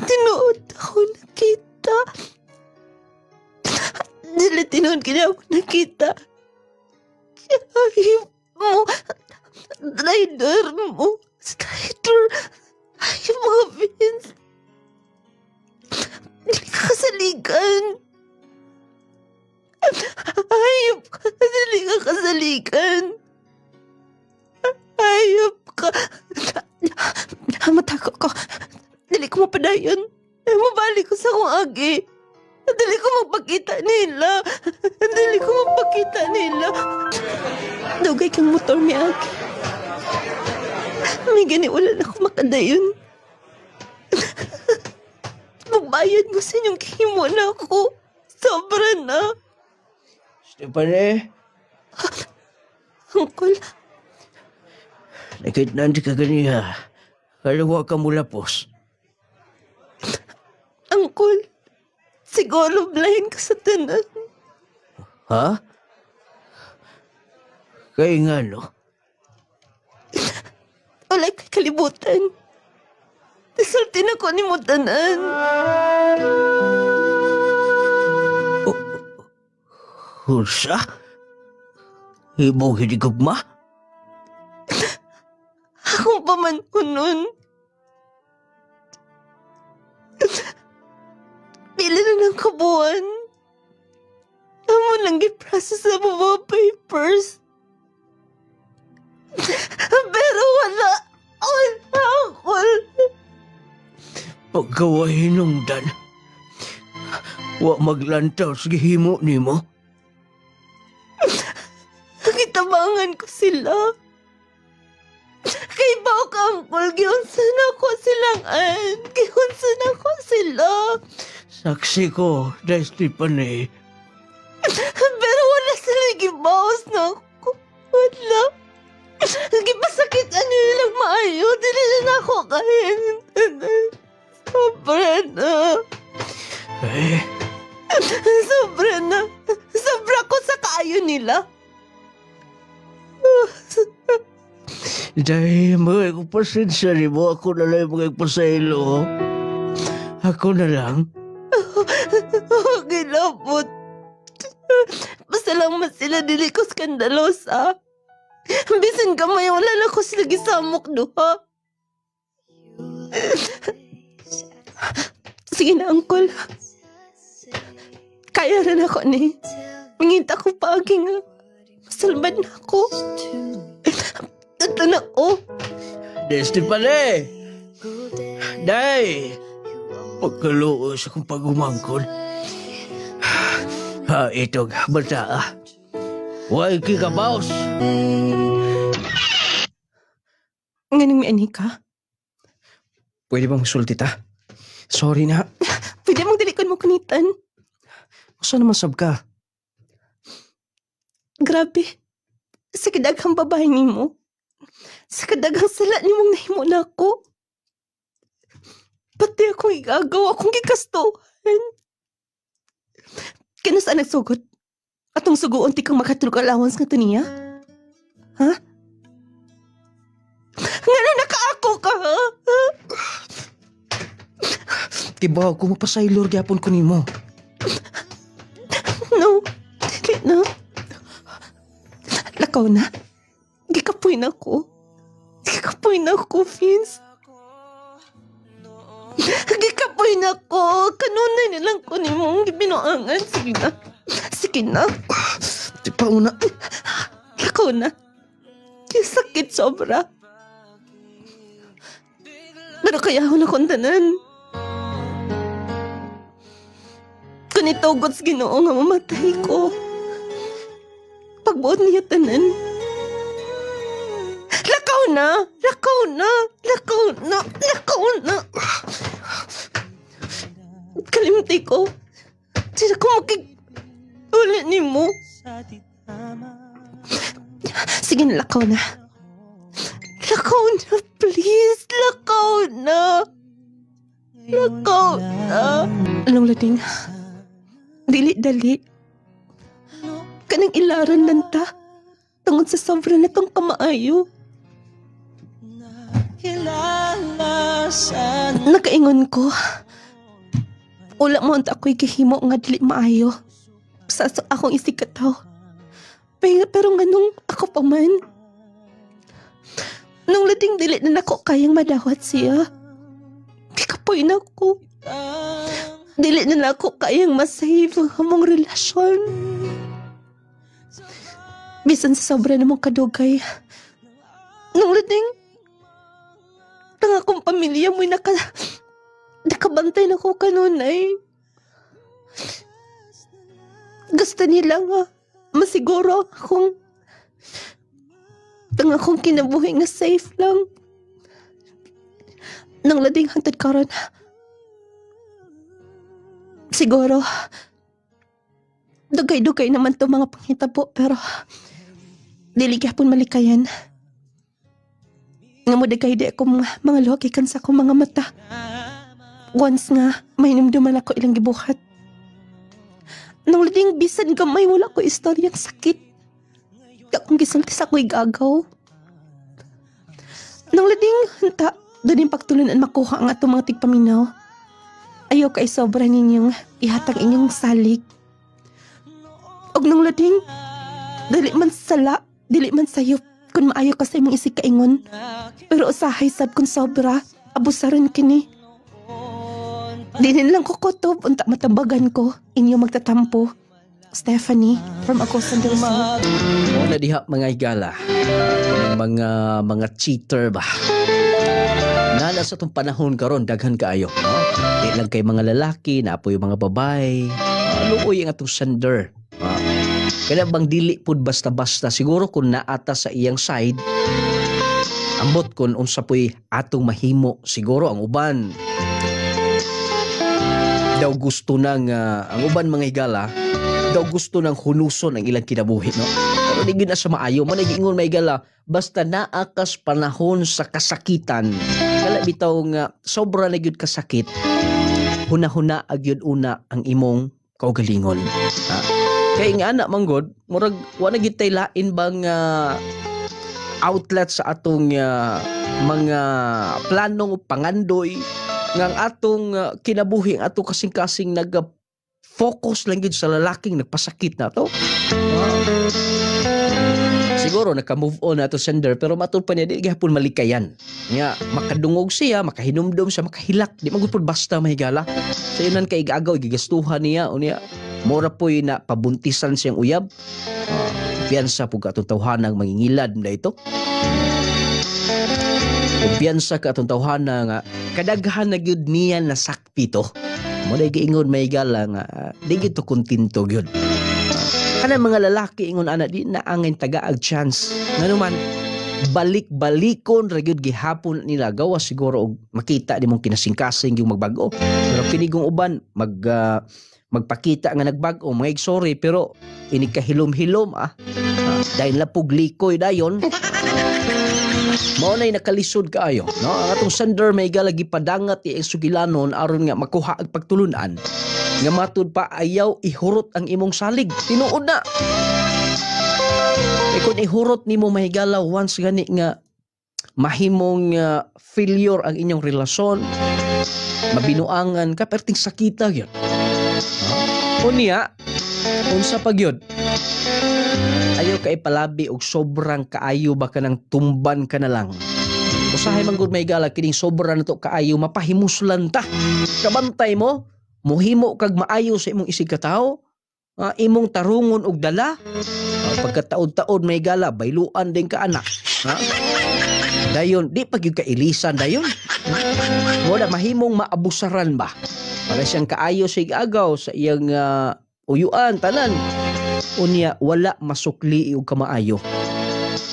Tinood ako nakita. Dili tinood kina ako nakita. Ayaw mo. Driver mo. Strider. Ayaw mo, Vince. Dili ka kasaligan. Ayaw ka. Dili ka kasaligan. Ayop ka. Matako ko. Dili ko mapadayon. Mabalik ko sa akong agi. Dili ko magpakita nila. Dili ko magpakita nila. Dugay kang motor ni agi. May gani wala na ako makadayon. Magbayad mo sa inyong kahimo na ako. Sobra na. Stephanie? Uncle? Nakit nanti ka ganiha. Kalawa ka mula pos. Uncle, siguro blahin ka sa tanan. Ha? Kaya nga no? Wala kay kalibutan. Nasultin ako ni mo tanan. Hulsa? Ibong hindi gugma? Akong pamanhunon. Pila na ng kabuan. Amo lang i-process sa mga papers. Pero wala. Pagkawahin ng dan. Wa maglantaw sa gihimo ni mo. Nakitabangan ko sila. Kay bao ka, Uncle, gihunsan ako silang an. Gihunsan ako sila. Saksi ko, dahil Stephanie. Pero wala sila gibawas na ako. Wala. Gipasakit nilang maayo. Dili na ako kain. Sobra na. Sobra na. Sobra ko sa kaayo nila. Dahil mga pasensya ni mo, ako na lang mga pasaylo. Ako na lang. Gilapot. Basta sila dili ko skandalosa. Bisan gamay wala na ko sila gisamok duha. Sige na, Uncle. Kaya rin ako ni. Manginta ko pagi nga. Masalban na ako. Ito na ko. Destipane! Day! Pagkaluos akong pagumangkol. Itong bata. Huwag kikabaos. Nganing may ani ka? Pwede bang masulti ta? Sorry na. Pwede mong dilikon mo kunitan. Asa naman sab ka? Grabe. Sa kadaghang babae ni mo. Sa kadaghang sala ni mong nahimo na ako. Pati akong igagaw, akong gikastuhan. Kaya saan nagsugod? Atong suguon ti kang makatulog allowance nga to niya? Ha? Nga na nakaako ka, ha? Kibaw ko mapasaylor gyapon ko nimo. No, dili na. Lakaw na. Gikapoy na ko. Gikapoy na ko, Vince. Gikapoy na ko. Kanunay nilang ko ni mong binuangan. Sige na. Sige na. Di pa una. Lakaw na. Sakit sobra. Pero kaya ako nakuntanan. Kung itugod sa Ginoo nga mamatay ko. Pagbuot niya tanan. Lakaw na! Lakaw na! Lakaw na! Lakaw na! Kalimti ko. Sila ko ulit ni mo. Sige na, lakaw na. Lakaw na, please. Lakaw na. Lakaw na. Anong lading? Dili-dali. Kanang ilaran lang ta. Tungod sa sobra na tong kamaayo. Nakaingon ko. Ula mo ang ako'y kahimo nga dili maayo. Sa akong isikataw. Pero nganong ako pa man. Nung lading dili na nako kayang madawat siya. Kikapoy na ko. Dili na ako kayang masave ang among relasyon. Bisan sa sobra namang kadugay. Nung lading, tang akong pamilya mo'y nakabantay na ko kanunay. Gusto nila nga, masiguro akong akong kinabuhi nga safe lang. Nang lading hantad karon. Siguro, dugay-dugay naman to mga panghitabo, pero dili gyapon malikayan. Nga mo dagay di ako mga logikan sa akong mga mata. Once nga, may numduman ako ilang gibuhat. Nang lading bisan gamay wala ko istoryang sakit. Akong gisulti sa ako'y gagaw. Nang lading hanta, doon yung pagtulunan makuha ang atong mga tigpaminaw. Ayaw kay sobra ninyong ihatag inyong salig. Og nang lading, dili man sala, dili man sayop, kung maayo ka sa imong isig kaingon. Pero usahay sab kung sobra, abusaron kini. Dinin lang ko kotob, unta matabagan ko, inyo magtatampo. Stephanie, from Agosan del Sur. Muna diha mga igala. Mga cheater ba? Nana sa itong panahon karon daghan kaayo. No? Di lang kay mga lalaki, naapoy mga babae. Luoy ang atong sender. Kaya bang dili pud basta-basta. Siguro kung naata sa iyang side, ambot kung unsa po'y atong mahimo. Siguro ang uban daw gusto nang ang uban mga igala daw gusto nang hunuson ang ilang kinabuhi, no? Pero di gyud na sa maayo, managingon may igala basta naakas panahon sa kasakitan. Kala bitaw nga sobra na gyud kasakit. Huna-huna agyud una ang imong kaugalingon. Kay nga anak manggod, murag wala gyud tay lain bang outlet sa atong mga planong pangandoy nga ang atong kinabuhi, ang atong kasing-kasing focus lang yun sa lalaking nagpasakit na to. Siguro naka-move on na to sender pero matud pa niya di gihapon malikayan. Nga makadungog siya, makahinumdom siya, makahilak, di magupod basta mahigala. So yun kay igagaw gigastuhan niya unya mora poy na pabuntisan siyang uyab. Piyansa po katong tawhanang mangingilad na ito. Piyansa katong tawhana nga kadaghan na gyud niya na sakti to. Mo day giingon mahigala nga di gyud to kontento gyud. Kanang mga lalaki ingon ana di na angay tagaag chance. Nganuman balik-balikon ra gyud gihapon nila gawas siguro og makita di mong kinasingkasing yung magbago. Pero pinigong uban magpakita nga nagbago, mga sorry pero ini kahilom-hilom dahil lapog likoy dayon. Mao nay nakalisod kaayo, no? Ang atong sender may galagi padangat i sugilanon aron nga makuha ang pagtulunan. Nga matud pa ayaw ihurot ang imong salig. Tinuod na. Kung ihurot nimo mahigala once gani nga mahimong failure ang inyong relasyon, mabinuangan ka perting sakita gyud. Unya, unsa pa gyud? Ayaw ka ipalabi og sobrang kaayo ba ka nang tumban ka na lang. Usahay man gud mahigala kining sobra nato kaayo mapahimuslan ta. Kabantay mo mohimo kag maayo sa imong isig ka tawo, imong tarungon og dala. Pagkataod-taod may gala, bayluan din ka anak. Dayon, di pa gyud ka ilisan dayon. Wala mahimong maabusaran ba? Para siyang kaayo sa igagaw sa iyang uyuan tanan. Unya wala masukli og kamaayo.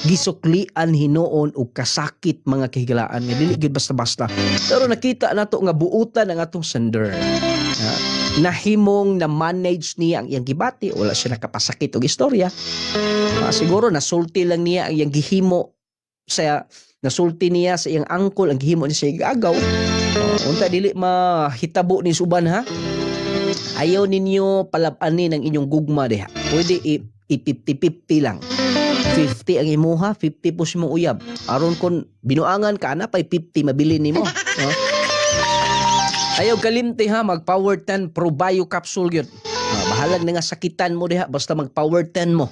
Gisuklian hinoon og kasakit mga kahigalaan nga dili gyud basta-basta. Pero nakita nato nga buutan ang atong sender. Nahimong na manage niya ang iyang gibati, wala siya nakapasakit og istorya. Siguro nasulti lang niya ang iyang gihimo sa nasulti niya sa iyang angkol ang gihimo niya sa igagaw. Unta dili mahitabo ni suban ha. Ayaw ninyo palabanin ang inyong gugma diha. Pwede i-50-50 lang. 50 ang imuha, 50 po si mong uyab. Aron kung binuangan ka na, pa'y 50 mabili ni mo. Ayaw kalimti ha, mag Power 10 Pro Bio Capsule yun. Bahalag na nga sakitan mo diha, basta mag Power 10 mo.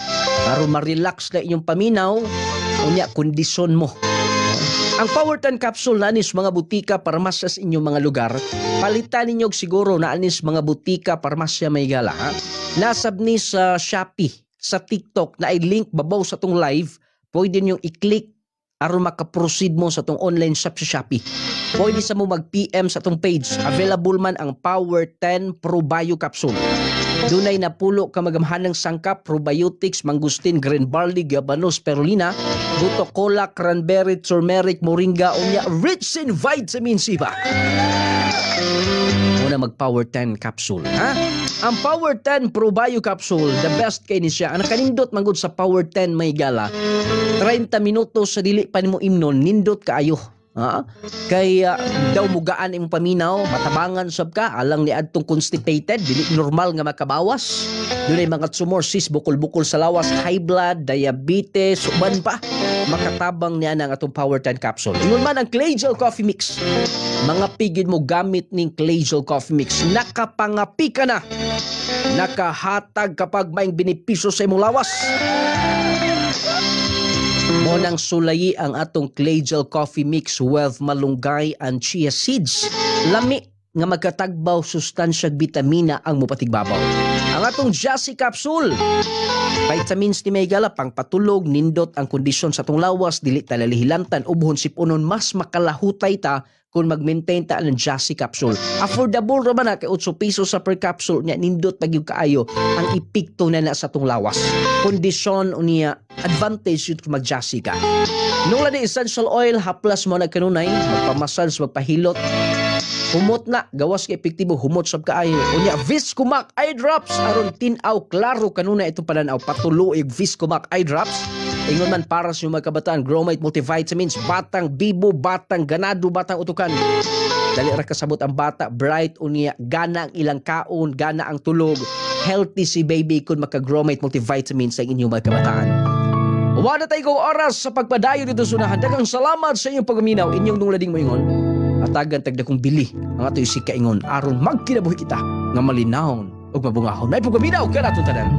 Aron ma-relax na inyong paminaw, unya kondisyon mo. Ang Power 10 Capsule na anis mga butika parmasya sa inyong mga lugar. Palitan ninyo siguro na anis mga butika parmasya may gala. Ha? Nasab ni sa Shopee, sa TikTok na i-link babaw sa tong live, pwede nyo i-click aron makaproceed mo sa tong online shop sa Shopee. Pwede sa mo mag-PM sa tong page. Available man ang Power 10 Pro Bio Capsule. Dunay napulo ka magamhanang sangkap, probiotics, mangustin, green barley, gabanos, spirulina, buto cola, cranberry, turmeric, moringa, unya, rich in vitamin C ba? Muna mag-Power 10 Capsule, ha? Ang Power 10 Pro Bio Capsule, the best kay ni siya. Ang kanindot manggod sa Power 10 may gala, 30 minutos sa dili pa nimo imnon, nindot kaayo. Kaya daw mugaan imong paminaw, matabangan sab ka, alang ni adtong constipated, dili normal nga makabawas. Dunay mga tumor, cyst, bukol-bukol sa lawas, high blood, diabetes, uban pa. Makatabang niya ang atong Power 10 Capsule. Ingon man ang Clay Gel Coffee Mix. Mga pigid mo gamit ning Clay Gel Coffee Mix. Nakapangapi ka na. Nakahatag kapag may benepisyo sa imong lawas. Monang sulayi ang atong Clay Gel Coffee Mix with malunggay and chia seeds. Lami nga magkatagbaw sustansyag bitamina ang mupatigbabaw. Ang atong Jassy Capsule. Vitamins ni may gala pang patulog, nindot ang kondisyon sa atong lawas, dili talalihilantan, ubhon sipunon, mas makalahutay ta kung mag-maintain ta ng Jassy Capsule. Affordable raman na kay 8 pesos sa per capsule niya, nindot pagyug kaayo ang epekto na sa atong lawas. Kondisyon unya advantage yun kung mag-Jassy ka. Nung lani essential oil, haplas mo na kanunay, magpamassage, magpahilot, humot na, gawas ka epektibo, humot sab kaayo. Unya, Viscomac Eye Drops, aron tinaw, klaro kanunay itong pananaw, patuloy Viscomac Eye Drops. Ingon man para sa mga kabataan, Gromite Multivitamins, batang bibo, batang ganado, batang utukan. Dali ra kasabot ang bata, bright unya, gana ang ilang kaon, gana ang tulog, healthy si baby kung maka-Gromite Multivitamins sa inyong mga kabataan. Wala tayo oras sa pagpadayo dito sunahan. Dagang salamat sa inyong pagaminaw, inyong nunglading mo ingon. Atagan tagda kong bili ang ato isika ingon aron magkinabuhi kita nga malinawon ug mabungahon. May pagpaminaw ka na tanan.